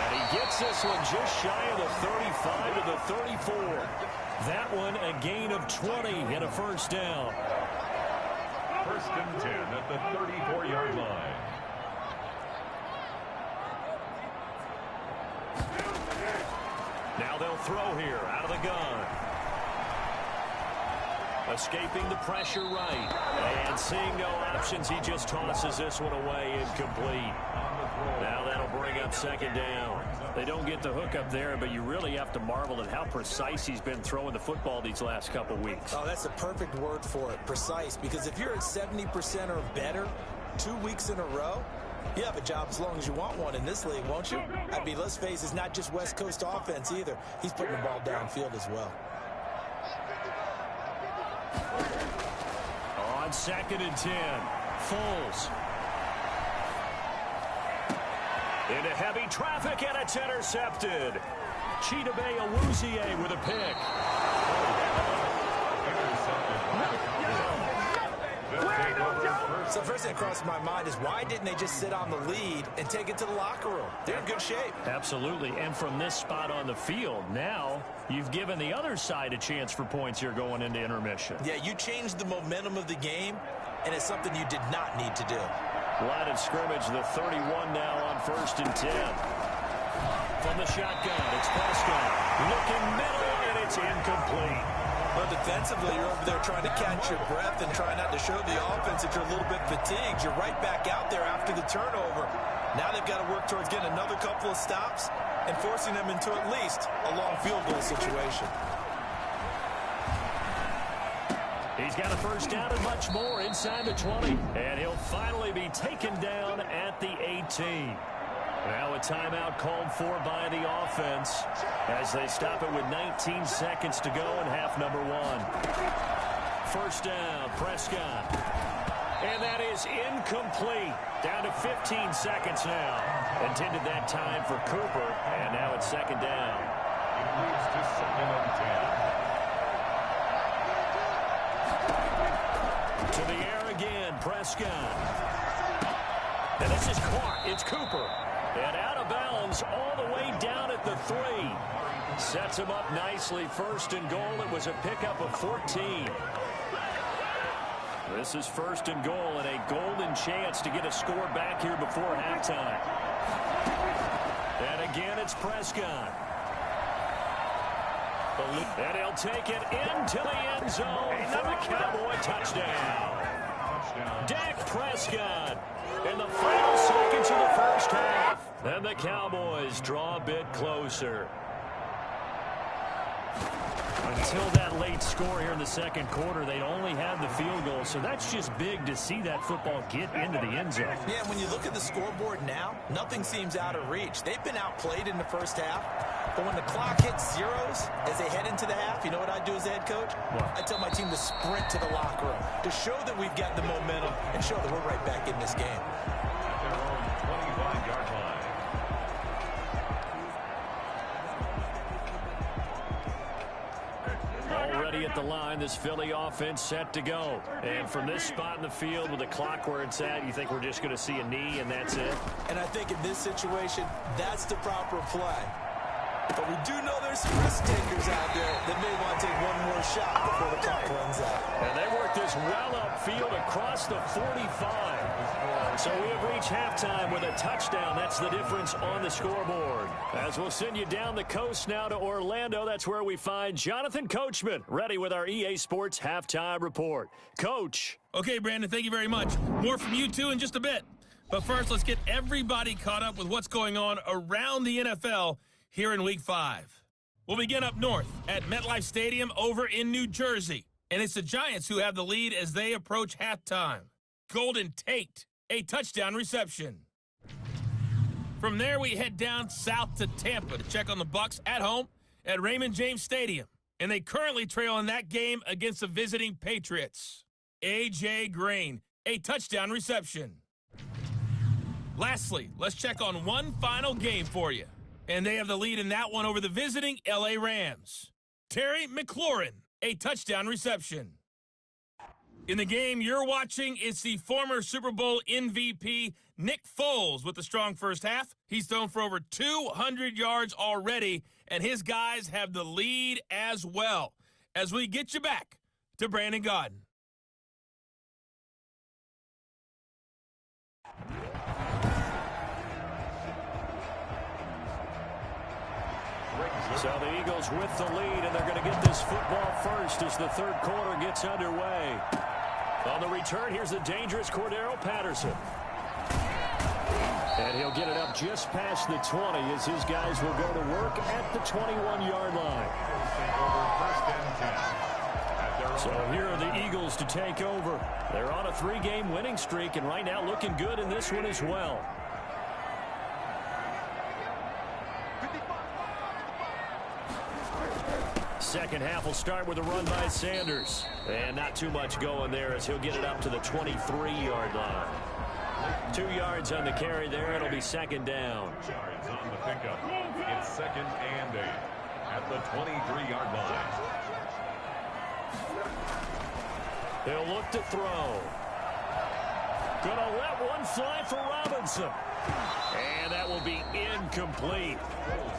[SPEAKER 3] And he gets this one just shy of the 35 to the 34. That one a gain of 20 and a first down.
[SPEAKER 2] 1st and 10 at the 34-yard line.
[SPEAKER 3] Now they'll throw here out of the gun. Escaping the pressure right. And seeing no options, he just tosses this one away, incomplete. Now that'll bring up 2nd down. They don't get the hook up there, but you really have to marvel at how precise he's been throwing the football these last couple weeks.
[SPEAKER 4] Oh, that's a perfect word for it, precise. Because if you're at 70% or better 2 weeks in a row, you have a job as long as you want one in this league, won't you? I mean, let's face it, it's not just West Coast offense either. He's putting the ball downfield as well.
[SPEAKER 3] On 2nd and 10, Foles. Into heavy traffic, and it's intercepted. Chidobe Awuzie with a pick.
[SPEAKER 4] So first thing that crosses my mind is why didn't they just sit on the lead and take it to the locker room? They're in good shape.
[SPEAKER 3] Absolutely, and from this spot on the field, now you've given the other side a chance for points here going into intermission.
[SPEAKER 4] Yeah, you changed the momentum of the game, and it's something you did not need to do.
[SPEAKER 3] Line of scrimmage, the 31 now on 1st and 10. From the shotgun, it's Prescott. Looking middle, and it's incomplete.
[SPEAKER 4] Well, defensively, you're over there trying to catch your breath and try not to show the offense that you're a little bit fatigued. You're right back out there after the turnover. Now they've got to work towards getting another couple of stops and forcing them into at least a long field goal situation.
[SPEAKER 3] He's got a first down and much more inside the 20. And he'll finally be taken down at the 18. Now a timeout called for by the offense as they stop it with 19 seconds to go in half number 1. First down, Prescott. And that is incomplete. Down to 15 seconds now. Intended that time for Cooper. And now it's 2nd down.
[SPEAKER 2] It moves to 2nd and 10.
[SPEAKER 3] To the air again, Prescott. And this is caught. It's Cooper. And out of bounds all the way down at the 3. Sets him up nicely. 1st and goal. It was a pickup of 14. This is 1st and goal and a golden chance to get a score back here before halftime. And again, it's Prescott. And he'll take it into the end zone for a Cowboy touchdown. Dak Prescott in the final seconds of the first half. And the Cowboys draw a bit closer. Until that late score here in the second quarter, they'd only had the field goal. So that's just big to see that football get into the end zone.
[SPEAKER 4] Yeah, when you look at the scoreboard now, nothing seems out of reach. They've been outplayed in the first half. But when the clock hits zeros as they head into the half, you know what I do as a head coach?
[SPEAKER 3] What?
[SPEAKER 4] I tell my team to sprint to the locker room to show that we've got the momentum and show that we're right back in this game.
[SPEAKER 5] At their own 25-yard line.
[SPEAKER 3] Already at the line, this Philly offense set to go. And from this spot in the field with the clock where it's at, you think we're just going to see a knee and that's it?
[SPEAKER 4] And I think in this situation, that's the proper play. But we do know there's some risk takers out there that may want to take one more shot before the clock runs out.
[SPEAKER 3] And they work this well upfield across the 45. So we have reached halftime with a touchdown. That's the difference on the scoreboard. As we'll send you down the coast now to Orlando, that's where we find Jonathan Coachman, ready with our EA Sports Halftime Report. Coach.
[SPEAKER 6] Okay, Brandon, thank you very much. More from you two in just a bit. But first, let's get everybody caught up with what's going on around the NFL here in Week 5. We'll begin up north at MetLife Stadium over in New Jersey. And it's the Giants who have the lead as they approach halftime. Golden Tate, a touchdown reception. From there, we head down south to Tampa to check on the Bucs at home at Raymond James Stadium. And they currently trail in that game against the visiting Patriots. A.J. Green, a touchdown reception. Lastly, let's check on one final game for you. And they have the lead in that one over the visiting L.A. Rams. Terry McLaurin, a touchdown reception. In the game you're watching, it's the former Super Bowl MVP, Nick Foles, with a strong first half. He's thrown for over 200 yards already, and his guys have the lead as well. As we get you back to Brandon Gaudin.
[SPEAKER 3] So the Eagles with the lead, and they're going to get this football first as the third quarter gets underway. On the return, here's the dangerous Cordero Patterson. And he'll get it up just past the 20 as his guys will go to work at the 21-yard line. So here are the Eagles to take over. They're on a 3-game winning streak, and right now looking good in this one as well. Second half will start with a run by Sanders. And not too much going there as he'll get it up to the 23-yard line. 2 yards on the carry there. It'll be second down.
[SPEAKER 5] Yards on the pickup. It's 2nd and 8 at the 23-yard line.
[SPEAKER 3] He'll look to throw. Gonna let one fly for Robinson. And that will be incomplete.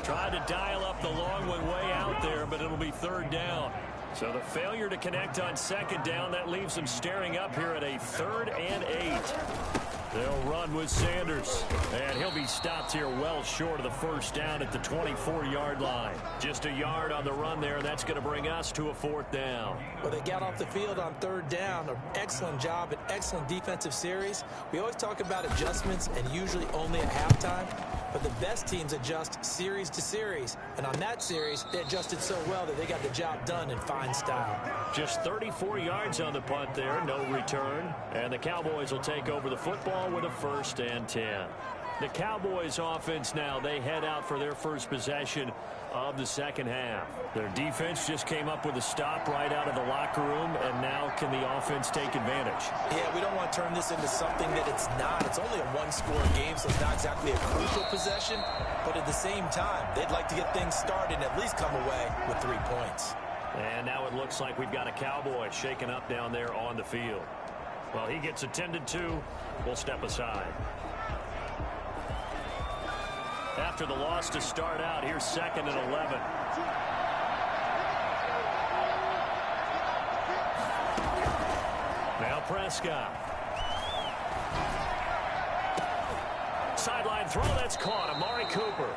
[SPEAKER 3] Tried to dial up the long one way out there, but it'll be third down. So the failure to connect on second down, that leaves them staring up here at a 3rd and 8. They'll run with Sanders, and he'll be stopped here well short of the first down at the 24-yard line. Just a yard on the run there, and that's going to bring us to a 4th down.
[SPEAKER 4] Well, they got off the field on 3rd down. An excellent job, an excellent defensive series. We always talk about adjustments and usually only at halftime, but the best teams adjust series to series. And on that series, they adjusted so well that they got the job done in fine style.
[SPEAKER 3] Just 34 yards on the punt there, no return. And the Cowboys will take over the football with a 1st and 10. The Cowboys offense now, they head out for their first possession of the second half. Their defense just came up with a stop right out of the locker room, and now can the offense take advantage?
[SPEAKER 4] Yeah, we don't want to turn this into something that it's not. It's only a one-score game, so it's not exactly a crucial possession. But at the same time, they'd like to get things started and at least come away with 3 points.
[SPEAKER 3] And now it looks like we've got a Cowboy shaken up down there on the field. Well, he gets attended to. We'll step aside. After the loss to start out, here's 2nd and 11. Now Prescott. Sideline throw, that's caught. Amari Cooper.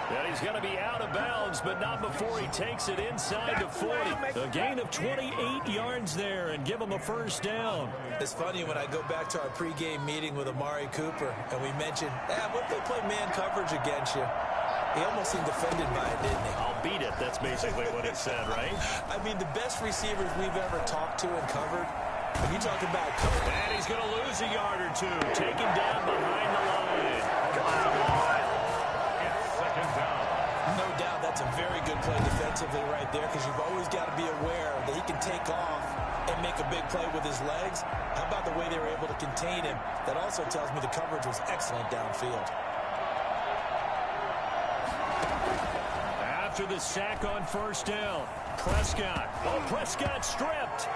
[SPEAKER 3] And he's going to be out of bounds, but not before he takes it inside the 40. A gain of 28 yards there and give him a first down.
[SPEAKER 4] It's funny when I go back to our pregame meeting with Amari Cooper, and we mentioned, what if they play man coverage against you? He almost seemed offended by it, didn't he?
[SPEAKER 3] I'll beat it. That's basically what it said, right?
[SPEAKER 4] I mean, the best receivers we've ever talked to and covered, when you talk about coverage.
[SPEAKER 3] And he's going to lose a yard or two. Taken down behind the line.
[SPEAKER 5] Second down.
[SPEAKER 4] No doubt that's a very good play defensively right there, because you've always got to be aware that he can take off and make a big play with his legs. How about the way they were able to contain him? That also tells me the coverage was excellent downfield.
[SPEAKER 3] After the sack on first down, Prescott. Oh, Prescott stripped.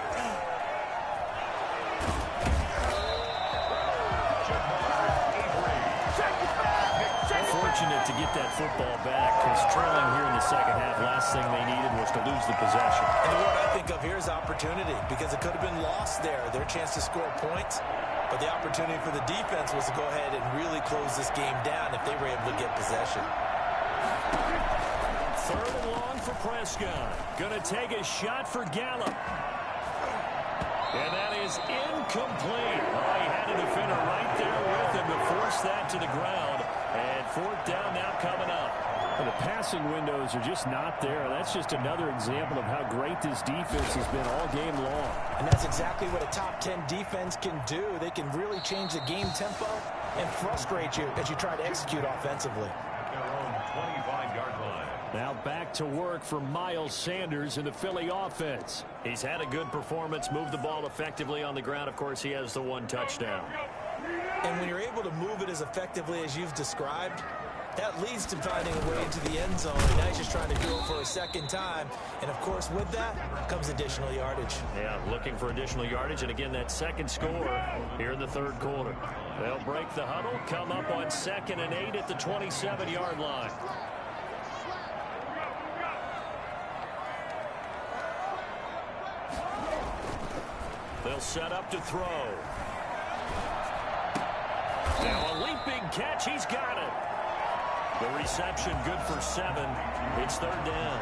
[SPEAKER 3] Fortunate to get that football back, because trailing here in the second half, last thing they needed was to lose the possession.
[SPEAKER 4] And the word I think of here is opportunity, because it could have been lost there, their chance to score points. But the opportunity for the defense was to go ahead and really close this game down if they were able to get possession.
[SPEAKER 3] Third and long for Prescott. Going to take a shot for Gallup. And that is incomplete. Oh, he had a defender right there with him to force that to the ground. And fourth down now coming up. And the passing windows are just not there. That's just another example of how great this defense has been all game long.
[SPEAKER 4] And that's exactly what a top 10 defense can do. They can really change the game tempo and frustrate you as you try to execute offensively.
[SPEAKER 5] Their own 25-yard line.
[SPEAKER 3] Now back to work for Miles Sanders in the Philly offense. He's had a good performance, moved the ball effectively on the ground. Of course, he has the one touchdown.
[SPEAKER 4] And when you're able to move it as effectively as you've described, that leads to finding a way into the end zone. And now he's just trying to do it for a second time. And, of course, with that comes additional yardage.
[SPEAKER 3] Yeah, looking for additional yardage. And, again, that second score here in the third quarter. They'll break the huddle, come up on 2nd and 8 at the 27-yard line. They'll set up to throw. Now a leaping catch. He's got it. The reception good for 7. It's third down.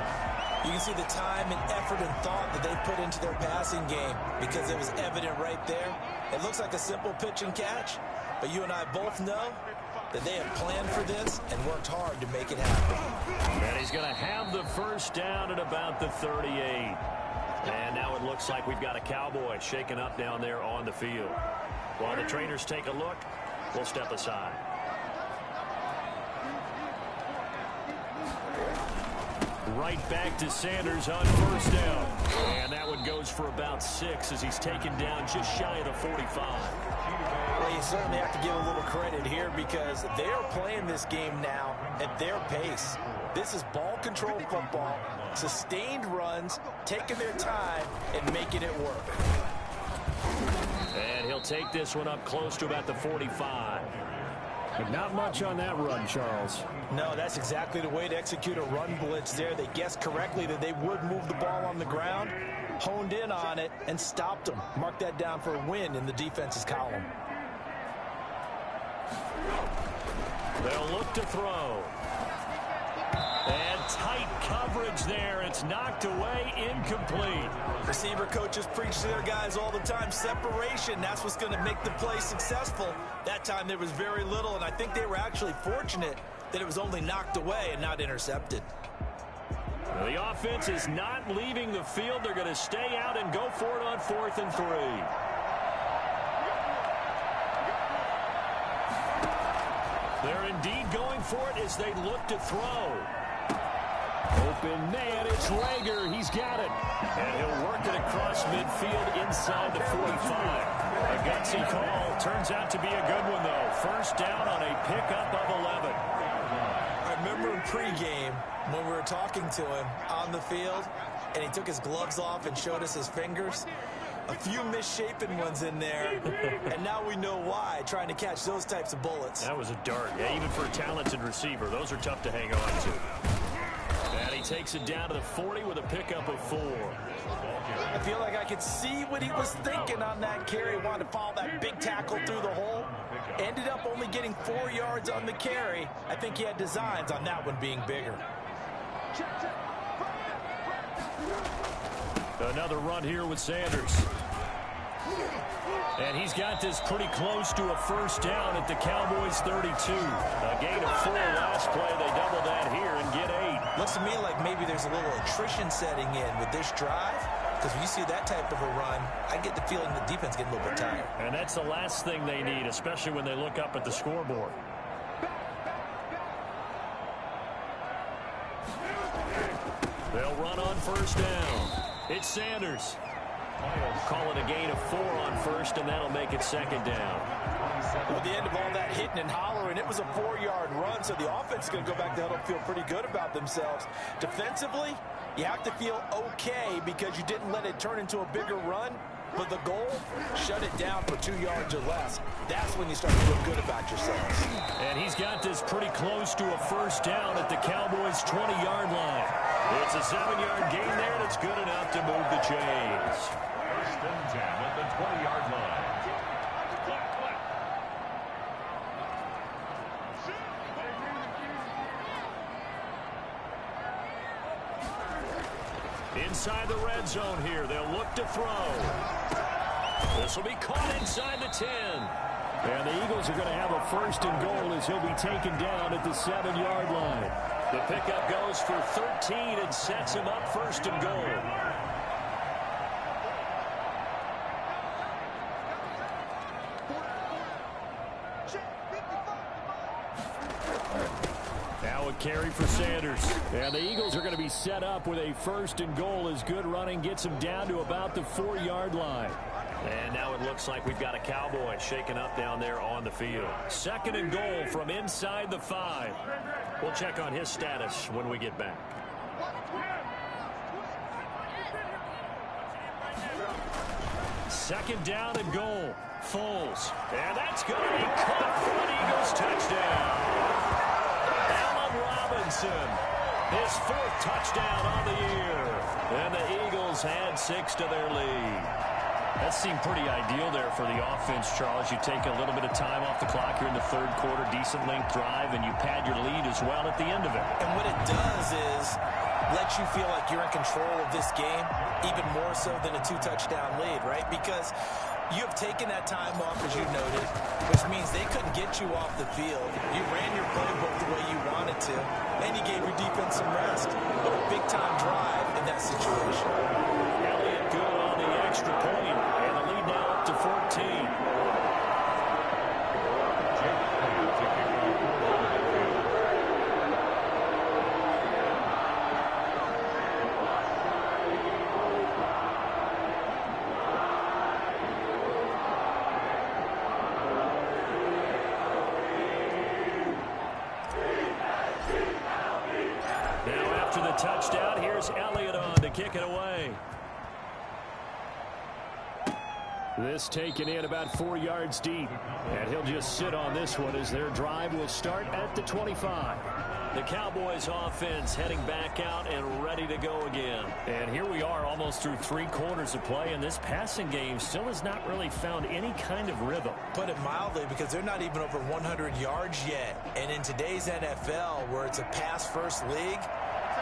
[SPEAKER 4] You can see the time and effort and thought that they put into their passing game, because it was evident right there. It looks like a simple pitch and catch, but you and I both know that they have planned for this and worked hard to make it happen.
[SPEAKER 3] And he's going to have the first down at about the 38. And now it looks like we've got a Cowboy shaken up down there on the field. While the trainers take a look, we'll step aside. Right back to Sanders on first down. And that one goes for about 6 as he's taken down just shy of the 45.
[SPEAKER 4] Well, you certainly have to give a little credit here, because they are playing this game now at their pace. This is ball control football, sustained runs, taking their time and making it work.
[SPEAKER 3] And he'll take this one up close to about the 45. But not much on that run, Charles.
[SPEAKER 4] No, that's exactly the way to execute a run blitz there. They guessed correctly that they would move the ball on the ground, honed in on it, and stopped them. Mark that down for a win in the defense's column.
[SPEAKER 3] They'll look to throw. And tight coverage there. It's knocked away, incomplete.
[SPEAKER 4] Receiver coaches preach to their guys all the time. Separation, that's what's going to make the play successful. That time there was very little, and I think they were actually fortunate that it was only knocked away and not intercepted.
[SPEAKER 3] The offense is not leaving the field. They're going to stay out and go for it on 4th and 3. They're indeed going for it as they look to throw. Open man, it's Rager. He's got it. And he'll work it across midfield inside the 45. A gutsy call. Turns out to be a good one, though. First down on a pickup of 11.
[SPEAKER 4] I remember in pregame when we were talking to him on the field, and he took his gloves off and showed us his fingers. A few misshapen ones in there, and now we know why, trying to catch those types of bullets.
[SPEAKER 3] That was a dart. Yeah, even for a talented receiver, those are tough to hang on to. And he takes it down to the 40 with a pickup of 4.
[SPEAKER 4] I feel like I could see what he was thinking on that carry. Wanted to follow that big tackle through the hole. Ended up only getting 4 yards on the carry. I think he had designs on that one being bigger.
[SPEAKER 3] Another run here with Sanders. And he's got this pretty close to a first down at the Cowboys' 32. A gain of 4 last play. They double that here and get 8.
[SPEAKER 4] Looks to me like maybe there's a little attrition setting in with this drive. Because when you see that type of a run, I get the feeling the defense getting a little bit tired.
[SPEAKER 3] And that's the last thing they need, especially when they look up at the scoreboard. They'll run on first down. It's Sanders. Call it a gain of 4 on first, and that'll make it second down.
[SPEAKER 4] At the end of all that hitting and hollering, it was a 4-yard run, so the offense is going to go back to huddle and feel pretty good about themselves. Defensively, you have to feel okay because you didn't let it turn into a bigger run, but the goal, shut it down for 2 yards or less. That's when you start to feel good about yourselves.
[SPEAKER 3] And he's got this pretty close to a first down at the Cowboys' 20-yard line. It's a 7-yard gain there, and it's good enough to move the chains.
[SPEAKER 5] First and 10 at the 20-yard line.
[SPEAKER 3] Inside the red zone here, they'll look to throw. This will be caught inside the 10. And the Eagles are going to have a first and goal as he'll be taken down at the 7-yard line. The pickup goes for 13 and sets him up first and goal. Now a carry for Sanders. And the Eagles are going to be set up with a first and goal as good running gets them down to about the 4-yard line. And now it looks like we've got a Cowboy shaken up down there on the field. Second and goal from inside the 5. We'll check on his status when we get back. Second down and goal. Foles. And that's going to be caught for an Eagles touchdown. Allen Robinson. His 4th touchdown on the year. And the Eagles add 6 to their lead. That seemed pretty ideal there for the offense, Charles. You take a little bit of time off the clock here in the 3rd quarter, decent length drive, and you pad your lead as well at the end of it.
[SPEAKER 4] And what it does is let you feel like you're in control of this game, even more so than a 2-touchdown lead, right? Because you have taken that time off, as you noted, which means they couldn't get you off the field. You ran your playbook the way you wanted to, and you gave your defense some rest. A big-time drive in that situation.
[SPEAKER 3] Elliott good on the extra point, and the lead now up to 14. Touchdown. Here's Elliott on to kick it away. This taken in about 4 yards deep. And he'll just sit on this one as their drive will start at the 25. The Cowboys offense heading back out and ready to go again. And here we are almost through 3 quarters of play, and this passing game still has not really found any kind of rhythm.
[SPEAKER 4] Put it mildly, because they're not even over 100 yards yet. And in today's NFL, where it's a pass-first league,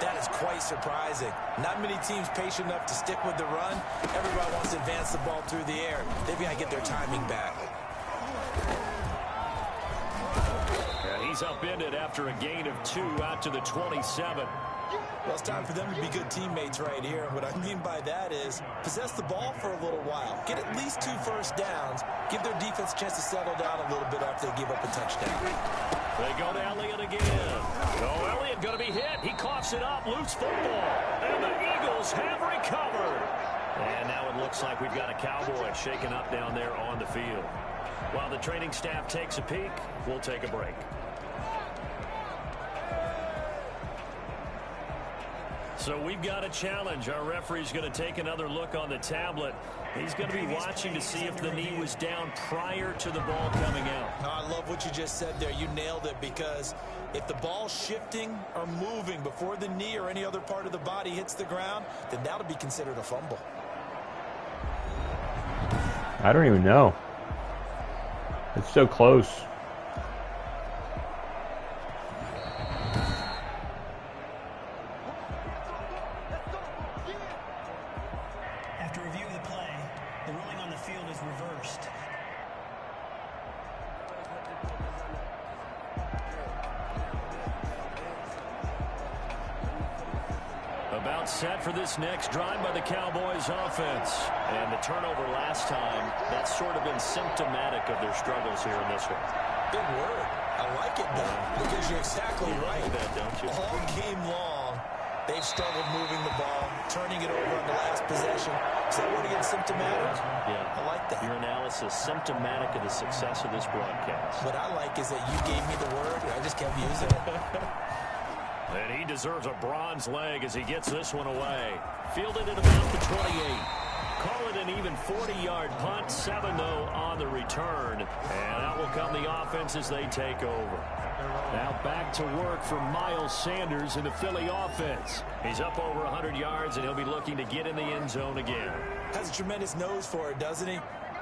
[SPEAKER 4] that is quite surprising. Not many teams patient enough to stick with the run. Everybody wants to advance the ball through the air. They've got to get their timing back.
[SPEAKER 3] And he's upended after a gain of 2 out to the 27.
[SPEAKER 4] Well, it's time for them to be good teammates right here. And what I mean by that is possess the ball for a little while. Get at least 2 first downs. Give their defense a chance to settle down a little bit after they give up a touchdown.
[SPEAKER 3] They go to Elliott again. Oh, Elliott going to be hit. He coughs it up. Loose football. And the Eagles have recovered. And now it looks like we've got a Cowboy shaken up down there on the field. While the training staff takes a peek, we'll take a break. So we've got a challenge. Our referee's going to take another look on the tablet. He's going to be watching to see if the knee was down prior to the ball coming out.
[SPEAKER 4] No, I love what you just said there. You nailed it, because If the ball's shifting or moving before the knee or any other part of the body hits the ground, then that'll be considered a fumble.
[SPEAKER 1] I don't even know. It's so close.
[SPEAKER 7] After review of the play, the ruling on the field is reversed.
[SPEAKER 3] About set for this next drive by the Cowboys offense. And the turnover last time, that's sort of been symptomatic of their struggles here in this one.
[SPEAKER 4] Big word. I like it, though, because you're exactly right.
[SPEAKER 3] That, don't you?
[SPEAKER 4] All game long, they've struggled moving the ball, turning it over on the last possession. Is that word again, symptomatic?
[SPEAKER 3] Yeah.
[SPEAKER 4] I like that.
[SPEAKER 3] Your analysis, symptomatic of the success of this broadcast.
[SPEAKER 4] What I like is that you gave me the word, and I just kept using it.
[SPEAKER 3] And he deserves a bronze leg as he gets this one away. Fielded at about the 28. Call it an even 40-yard punt, 7-0 on the return. And out will come the offense as they take over. Now back to work for Miles Sanders in the Philly offense. He's up over 100 yards, and he'll be looking to get in the end zone again.
[SPEAKER 4] Has a tremendous nose for it, doesn't he?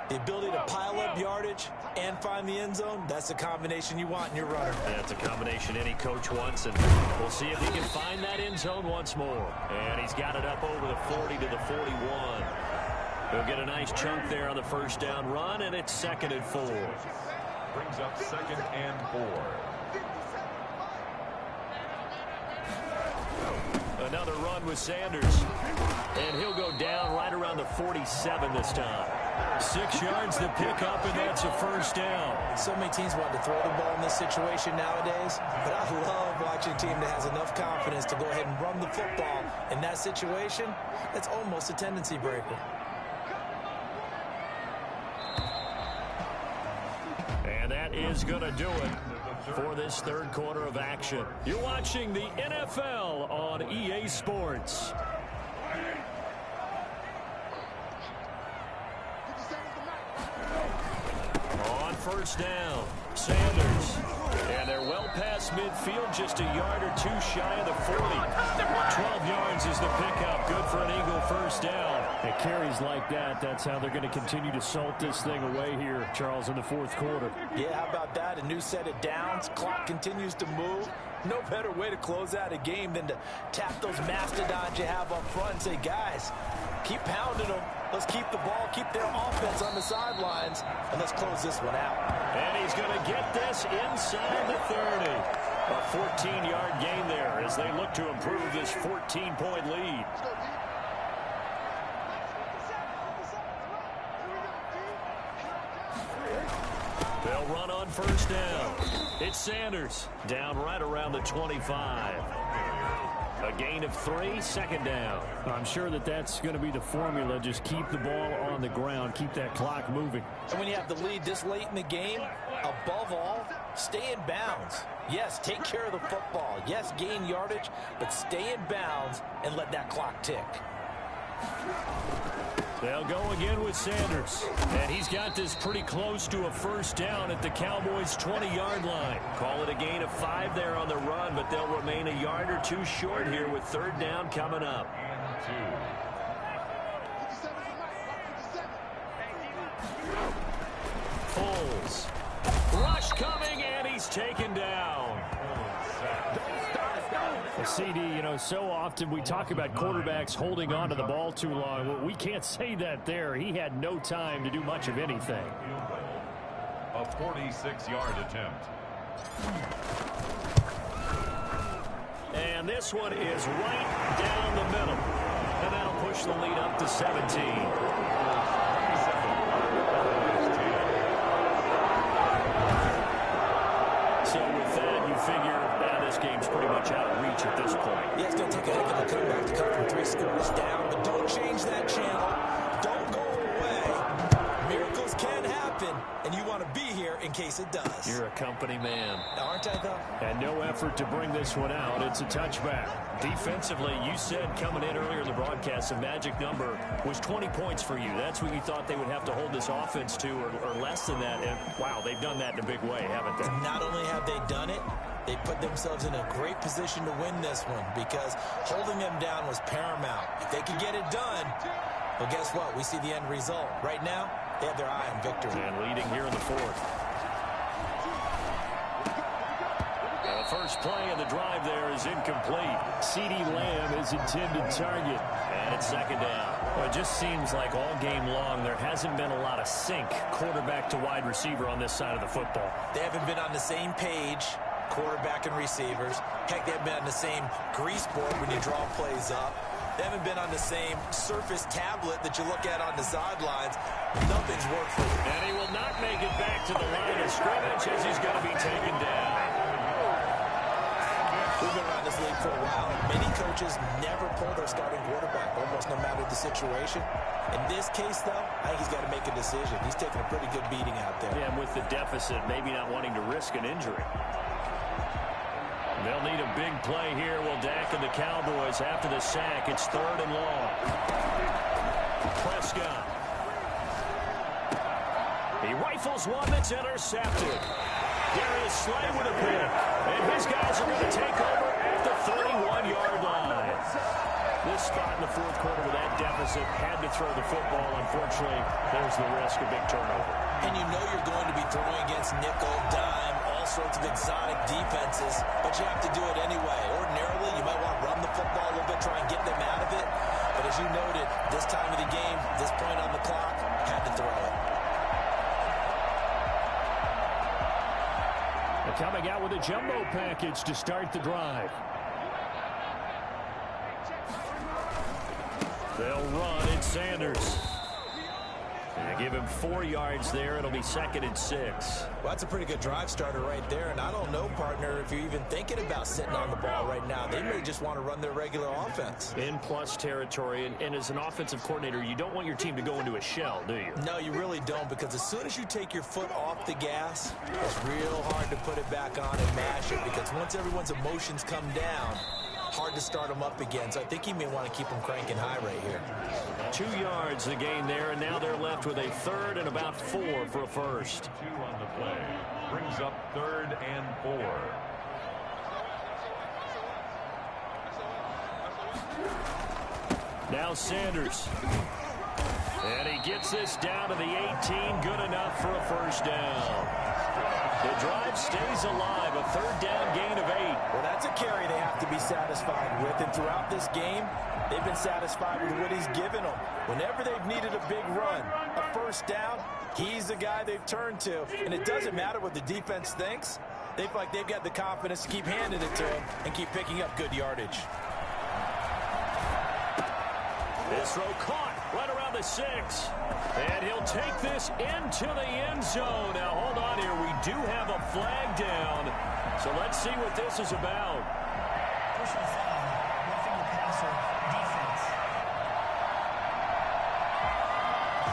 [SPEAKER 4] The ability to pile up yardage and find the end zone, that's the combination you want in your runner.
[SPEAKER 3] That's a combination any coach wants, and we'll see if he can find that end zone once more. And he's got it up over the 40 to the 41. He'll get a nice chunk there on the first down run, and it's 2nd and 4.
[SPEAKER 5] Brings up 2nd and 4.
[SPEAKER 3] Another run with Sanders. And he'll go down right around the 47 this time. 6 yards to pick up, and that's a first down.
[SPEAKER 4] So many teams want to throw the ball in this situation nowadays, but I love watching a team that has enough confidence to go ahead and run the football in that situation. That's almost a tendency breaker.
[SPEAKER 3] And that is going to do it for this third quarter of action. You're watching the NFL on EA Sports. On first down, Sanders. And they're well past midfield, just a yard or two shy of the 40. 12 yards is the pickup. Good for an Eagle first down. It carries like that. That's how they're going to continue to salt this thing away here, Charles, in the fourth quarter.
[SPEAKER 4] Yeah, how about that? A new set of downs. Clock continues to move. No better way to close out a game than to tap those mastodons you have up front and say, guys, keep pounding them. Let's keep the ball, keep their offense on the sidelines, and let's close this one out.
[SPEAKER 3] And he's going to get this inside the 30. A 14-yard gain there as they look to improve this 14-point lead. They'll run on first down. It's Sanders down right around the 25. A gain of 3, 2nd down. I'm sure that's going to be the formula. Just keep the ball on the ground. Keep that clock moving.
[SPEAKER 4] And when you have the lead this late in the game, above all, stay in bounds. Yes, take care of the football. Yes, gain yardage, but stay in bounds and let that clock tick.
[SPEAKER 3] They'll go again with Sanders. And he's got this pretty close to a first down at the Cowboys' 20-yard line. Call it a gain of 5 there on the run, but they'll remain a yard or two short here with third down coming up. Foles. Rush coming, and he's taken down. A CD, so often we talk about quarterbacks holding on to the ball too long. Well, we can't say that there. He had no time to do much of anything.
[SPEAKER 5] A 46-yard attempt.
[SPEAKER 3] And this one is right down the middle. And that'll push the lead up to 17. So with that, you figure this game's pretty much out of reach at this point.
[SPEAKER 4] Yeah, it's going to take a heck of a comeback to come from 3 scores down, but don't change that channel. Don't go away. Miracles can happen, and you want to be here in case it does.
[SPEAKER 3] You're a company man.
[SPEAKER 4] Aren't I, though?
[SPEAKER 3] And no effort to bring this one out. It's a touchback. Defensively, you said coming in earlier in the broadcast, the magic number was 20 points for you. That's what you thought they would have to hold this offense to, or less than that. And, wow, they've done that in a big way, haven't they?
[SPEAKER 4] Not only have they done it, they put themselves in a great position to win this one because holding them down was paramount. If they could get it done, well, guess what? We see the end result. Right now, they have their eye on victory.
[SPEAKER 3] And leading here in the fourth. The first play of the drive there is incomplete. CeeDee Lamb is intended target. And it's second down.
[SPEAKER 6] Well, it just seems like all game long there hasn't been a lot of sync quarterback to wide receiver on this side of the football.
[SPEAKER 4] They haven't been on the same page, quarterback and receivers. Heck, they haven't been on the same grease board when you draw plays up. They haven't been on the same surface tablet that you look at on the sidelines. Nothing's worked for them.
[SPEAKER 3] And he will not make it back to the line of scrimmage as he's going to be taken down.
[SPEAKER 4] We've been around this league for a while. Many coaches never pull their starting quarterback, almost no matter the situation. In this case, though, I think he's got to make a decision. He's taking a pretty good beating out there.
[SPEAKER 3] Yeah, and with the deficit, maybe not wanting to risk an injury. They'll need a big play here. Will Dak and the Cowboys after the sack. It's third and long. Prescott. He rifles one that's intercepted. Darius Slay with a pick. And his guys are going to take over at the 31-yard line. This spot in the fourth quarter with that deficit had to throw the football. Unfortunately, there's the risk of big turnover.
[SPEAKER 4] And you know you're going to be throwing against nickel, dime, all sorts of exotic defenses, but you have to do it anyway. Ordinarily, you might want to run the football a little bit, try and get them out of it. But as you noted, this time of the game, this point on the clock, had to throw it.
[SPEAKER 3] They're coming out with a jumbo package to start the drive. They'll run. It's Sanders. And give him 4 yards there. It'll be second and 6.
[SPEAKER 4] Well, that's a pretty good drive starter right there. And I don't know, partner, if you're even thinking about sitting on the ball right now. They may just want to run their regular offense.
[SPEAKER 3] In plus territory. And as an offensive coordinator, you don't want your team to go into a shell, do you?
[SPEAKER 4] No, you really don't, because as soon as you take your foot off the gas, it's real hard to put it back on and mash it, because once everyone's emotions come down, hard to start them up again. So I think you may want to keep them cranking high right here.
[SPEAKER 3] 2 yards the gain there, and now they're left with a third and about 4 for a first.
[SPEAKER 5] 2 on the play. Brings up third and 4.
[SPEAKER 3] Now Sanders. And he gets this down to the 18. Good enough for a first down. The drive stays alive. A third down gain of 8.
[SPEAKER 4] Well, that's a carry they have to be satisfied with. And throughout this game, they've been satisfied with what he's given them. Whenever they've needed a big run, a first down, he's the guy they've turned to. And it doesn't matter what the defense thinks. They feel like they've got the confidence to keep handing it to him and keep picking up good yardage.
[SPEAKER 3] This throw caught right around the 6. And he'll take this into the end zone. Now, hold on here. We do have a flag down. So let's see what this is about.
[SPEAKER 7] Personal foul, roughing the passer, defense.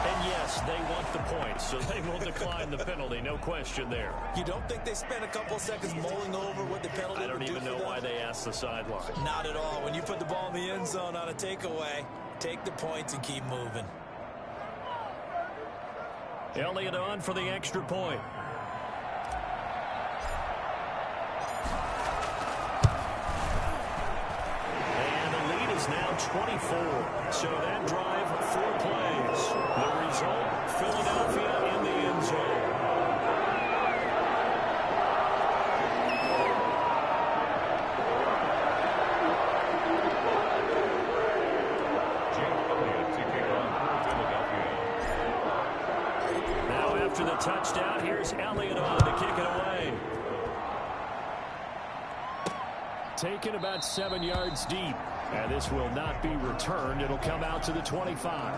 [SPEAKER 3] And yes, they want the points, so they will decline the penalty. No question there.
[SPEAKER 4] You don't think they spent a couple seconds mulling over what the penalty
[SPEAKER 3] I don't even know why they asked the sideline.
[SPEAKER 4] Not at all. When you put the ball in the end zone on a takeaway, take the points and keep moving.
[SPEAKER 3] Elliott on for the extra point. And the lead is now 24. So that drive, 4 plays. The result, Philadelphia in the end zone. After the touchdown, here's Elliott on to kick it away. Taken about 7 yards deep. And this will not be returned. It'll come out to the 25.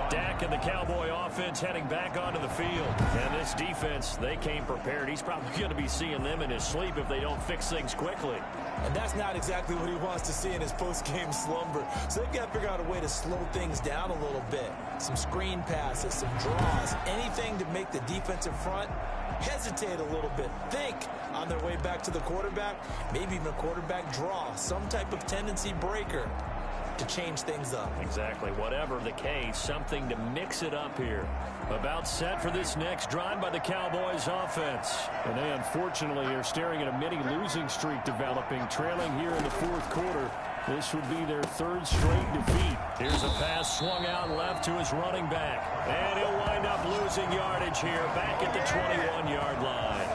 [SPEAKER 3] Dak and the Cowboy offense heading back onto the field. And this defense, they came prepared. He's probably going to be seeing them in his sleep if they don't fix things quickly.
[SPEAKER 4] And that's not exactly what he wants to see in his post-game slumber. So they've got to figure out a way to slow things down a little bit. Some screen passes, some draws, anything to make the defensive front hesitate a little bit. Think on their way back to the quarterback, maybe even a quarterback draw, some type of tendency breaker. to change things up.
[SPEAKER 3] Exactly. Whatever the case, something to mix it up here. About set for this next drive by the Cowboys offense. And they unfortunately are staring at a mini losing streak developing, trailing here in the fourth quarter. This would be their third straight defeat. Here's a pass swung out left to his running back. And he'll wind up losing yardage here back at the 21-yard line.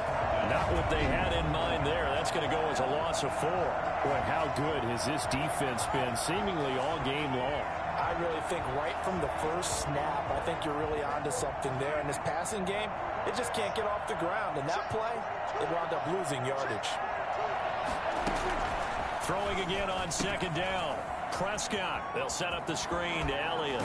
[SPEAKER 3] Not what they had in mind there. That's going to go as a loss of 4. Boy, how good has this defense been seemingly all game long?
[SPEAKER 4] I really think right from the first snap, I think you're really onto something there. In this passing game, it just can't get off the ground. And that play, it wound up losing yardage.
[SPEAKER 3] Throwing again on second down. Prescott. They'll set up the screen to Elliott.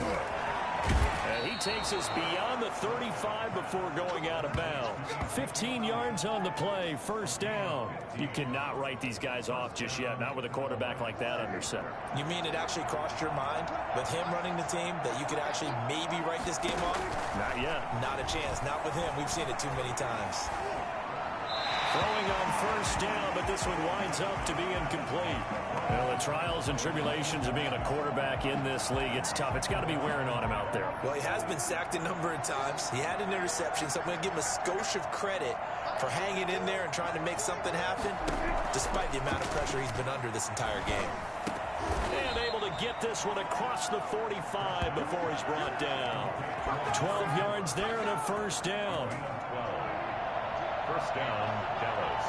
[SPEAKER 3] And he takes us beyond the 35 before going out of bounds. 15 yards on the play, first down. You cannot write these guys off just yet, not with a quarterback like that under center.
[SPEAKER 4] You mean it actually crossed your mind with him running the team that you could actually maybe write this game off?
[SPEAKER 3] Not yet.
[SPEAKER 4] Not a chance. Not with him. We've seen it too many times.
[SPEAKER 3] Throwing on first down, but this one winds up to be incomplete. Well, the trials and tribulations of being a quarterback in this league, it's tough. It's got to be wearing on him out there.
[SPEAKER 4] Well, he has been sacked a number of times. He had an interception, so I'm going to give him a skosh of credit for hanging in there and trying to make something happen, despite the amount of pressure he's been under this entire game.
[SPEAKER 3] And able to get this one across the 45 before he's brought down. 12 yards there and a first down.
[SPEAKER 5] First down, Dallas.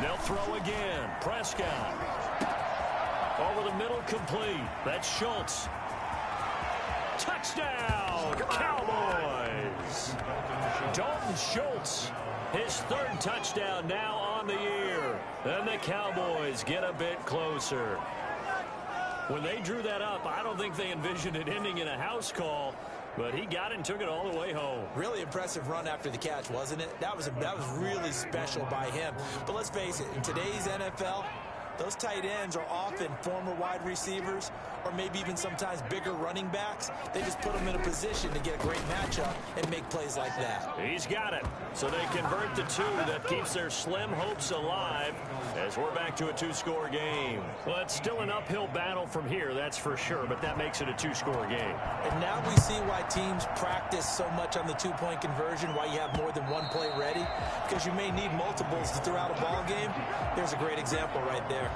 [SPEAKER 3] They'll throw again. Prescott. Over the middle, complete. That's Schultz. Touchdown, Cowboys. Dalton Schultz, his third touchdown now on the year. And the Cowboys get a bit closer. When they drew that up, I don't think they envisioned it ending in a house call. But he got it and took it all the way home.
[SPEAKER 4] Really impressive run after the catch, wasn't it? That was really special by him. But let's face it, in today's NFL, those tight ends are often former wide receivers or maybe even sometimes bigger running backs. They just put them in a position to get a great matchup and make plays like that.
[SPEAKER 3] He's got it. So they convert the 2 that keeps their slim hopes alive as we're back to a 2-score game. Well, it's still an uphill battle from here, that's for sure, but that makes it a 2-score game.
[SPEAKER 4] And now we see why teams practice so much on the 2-point conversion, why you have more than one play ready, because you may need multiples throughout a ball game. Here's a great example right there.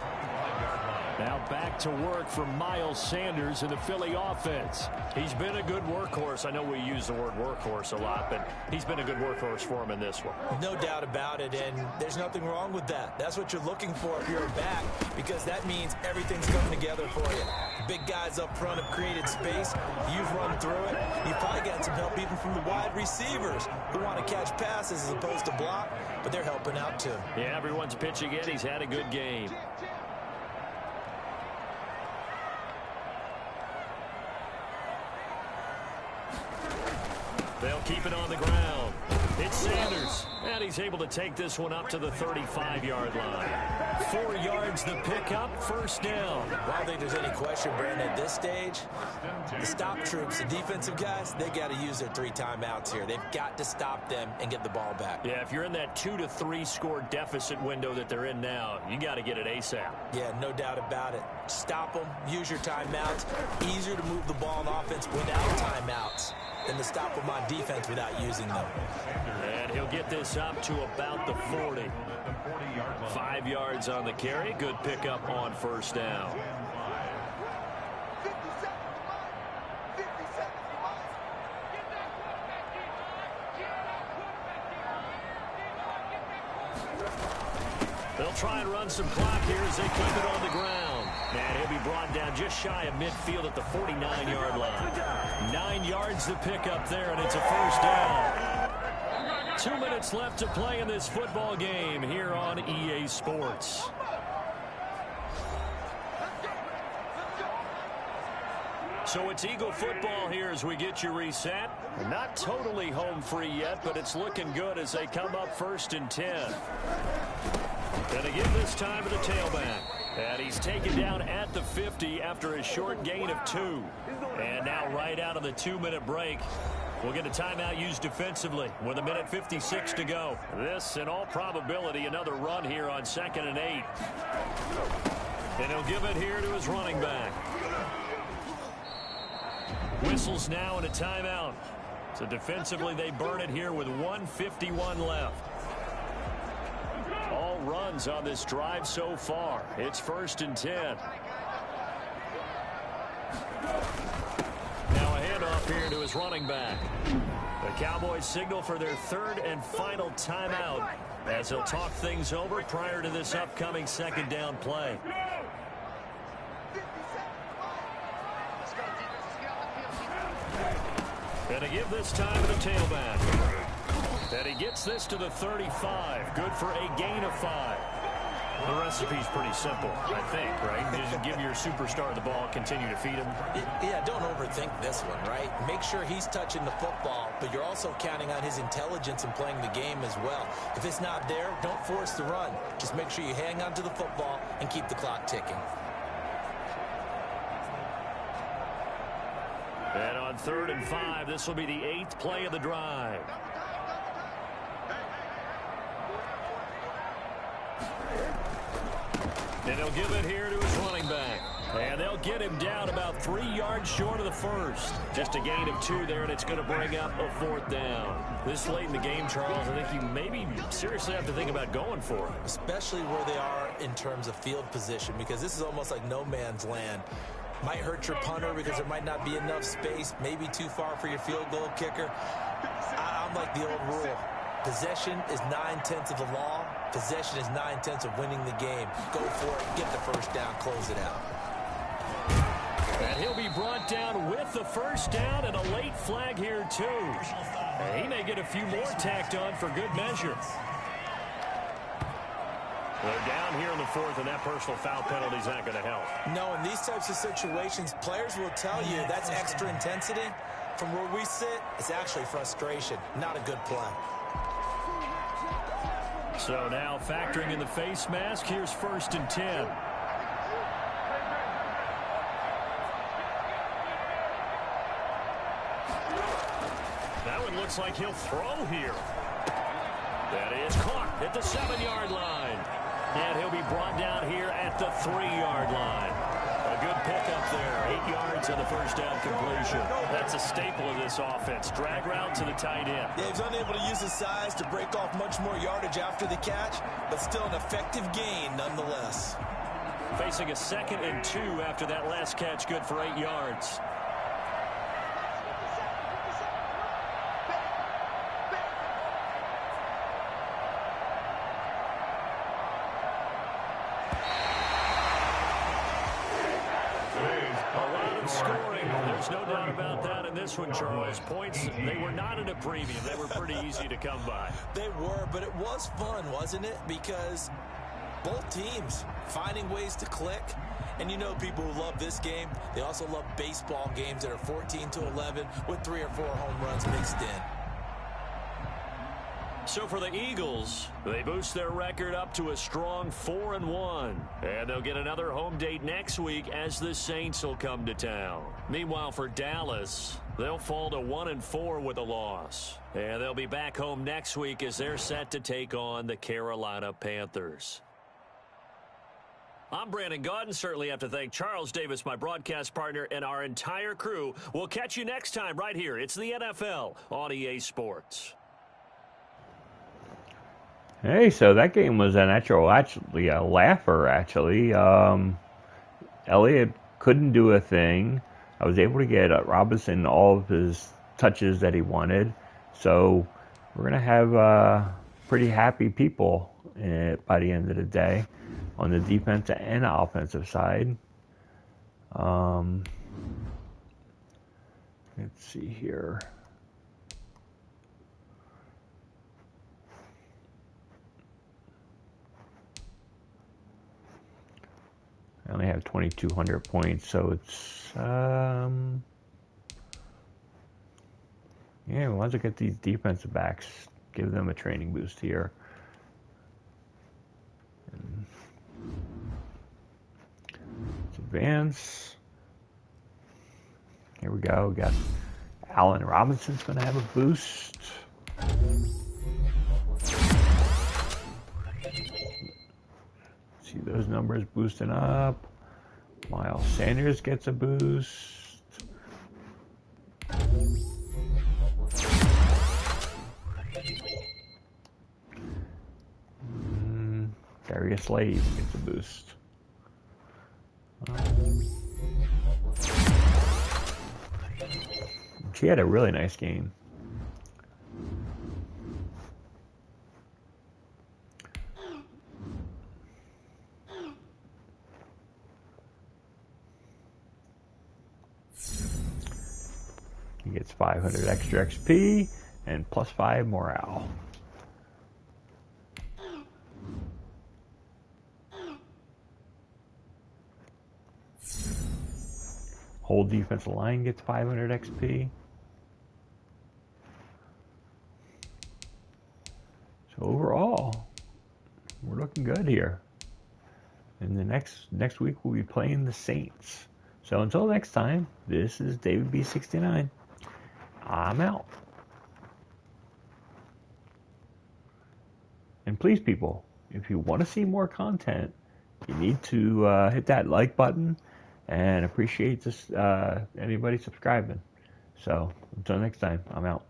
[SPEAKER 3] Now back to work for Miles Sanders in the Philly offense. He's been a good workhorse. I know we use the word workhorse a lot, but he's been a good workhorse for him in this one.
[SPEAKER 4] No doubt about it, and there's nothing wrong with that. That's what you're looking for if you're a back, because that means everything's coming together for you. Big guys up front have created space. You've run through it. You've probably got some help even from the wide receivers who want to catch passes as opposed to block, but they're helping out too.
[SPEAKER 3] Yeah, everyone's pitching in. He's had a good game. They'll keep it on the ground. It's Sanders. And he's able to take this one up to the 35-yard line. 4 yards the pickup, first down.
[SPEAKER 4] I don't think there's any question, Brandon, at this stage, the stop troops, the defensive guys, they got to use their 3 timeouts here. They've got to stop them and get the ball back.
[SPEAKER 3] Yeah, if you're in that 2 to 3 score deficit window that they're in now, you got to get it ASAP.
[SPEAKER 4] Yeah, no doubt about it. Stop them, use your timeouts. Easier to move the ball on offense without timeouts than to stop them on defense without using them.
[SPEAKER 3] And he'll get this up to about the 40. 5 yards on the carry. Good pickup on first down. They'll try and run some clock here as they keep it on the ground. And he'll be brought down just shy of midfield at the 49-yard line. 9 yards to pick up there, and it's a first down. 2 minutes left to play in this football game here on EA Sports. So it's Eagle football here as we get you reset. Not totally home free yet, but it's looking good as they come up 1st and 10. And again this time to the tailback. And he's taken down at the 50 after a short gain of 2. And now right out of the 2-minute break, We'll get a timeout used defensively with 1:56 to go. This, in all probability, another run here on 2nd and 8. And he'll give it here to his running back. Whistles now and a timeout. So defensively, they burn it here with 1:51 left. All runs on this drive so far. It's 1st and 10. Now a handoff here to his running back. The Cowboys signal for their 3rd and final timeout as they'll talk things over prior to this upcoming 2nd down play. Gonna give this time to the tailback. And he gets this to the 35. Good for a gain of 5. The recipe's pretty simple, I think, right? Just give your superstar the ball, continue to feed him.
[SPEAKER 4] Yeah, don't overthink this one, right? Make sure he's touching the football, but you're also counting on his intelligence in playing the game as well. If it's not there, don't force the run. Just make sure you hang on to the football and keep the clock ticking.
[SPEAKER 3] And on 3rd and 5, this will be the 8th play of the drive. And he'll give it here to his running back. And they'll get him down about 3 yards short of the first. Just a gain of 2 there, and it's going to bring up a 4th down. This late in the game, Charles, I think you maybe seriously have to think about going for it.
[SPEAKER 4] Especially where they are in terms of field position, because this is almost like no man's land. Might hurt your punter because there might not be enough space, maybe too far for your field goal kicker. I'm like the old rule. Possession is 9/10 of the law. Possession is 9/10 of winning the game. Go for it, get the first down, close it out.
[SPEAKER 3] And he'll be brought down with the first down and a late flag here too. And he may get a few more tacked on for good measure. They're down here in the 4th, and that personal foul penalty is not going to help.
[SPEAKER 4] No, in these types of situations, players will tell you that's extra intensity. From where we sit, it's actually frustration, not a good play.
[SPEAKER 3] So now factoring in the face mask, here's 1st and 10. That one looks like he'll throw here. That is caught at the 7-yard line. And he'll be brought down here at the 3-yard line. A good pickup there. 8 yards on the first down completion. That's a staple of this offense. Drag route to the tight end.
[SPEAKER 4] Yeah, he's unable to use his size to break off much more yardage after the catch, but still an effective gain nonetheless.
[SPEAKER 3] Facing a 2nd and 2 after that last catch, good for 8 yards. Scoring. There's no doubt about that in this one, Charles. Points, they were not at a premium. They were pretty easy to come by.
[SPEAKER 4] They were, but it was fun, wasn't it? Because both teams finding ways to click. And you know people who love this game, they also love baseball games that are 14-11 with 3 or 4 home runs mixed in.
[SPEAKER 3] So for the Eagles, they boost their record up to a strong 4-1. And they'll get another home date next week as the Saints will come to town. Meanwhile, for Dallas, they'll fall to 1-4 with a loss. And they'll be back home next week as they're set to take on the Carolina Panthers. I'm Brandon Gaudin. Certainly have to thank Charles Davis, my broadcast partner, and our entire crew. We'll catch you next time right here. It's the NFL on EA Sports.
[SPEAKER 1] Hey, so that game was actually a laugher, actually. Elliott couldn't do a thing. I was able to get Robinson all of his touches that he wanted. So we're going to have pretty happy people by the end of the day on the defensive and the offensive side. Let's see here. I only have 2,200 points, so it's, yeah, once I get these defensive backs, give them a training boost here. And let's advance. Here we go. We got Allen Robinson's going to have a boost. See those numbers boosting up. Miles Sanders gets a boost. Darius Slade gets a boost. She had a really nice game. He gets 500 extra XP and plus 5 morale. Whole defensive line gets 500 XP. So overall, we're looking good here. And the next week we'll be playing the Saints. So until next time, this is David B69. I'm out. And please, people, if you want to see more content, you need to hit that like button and appreciate this anybody subscribing. So until next time, I'm out.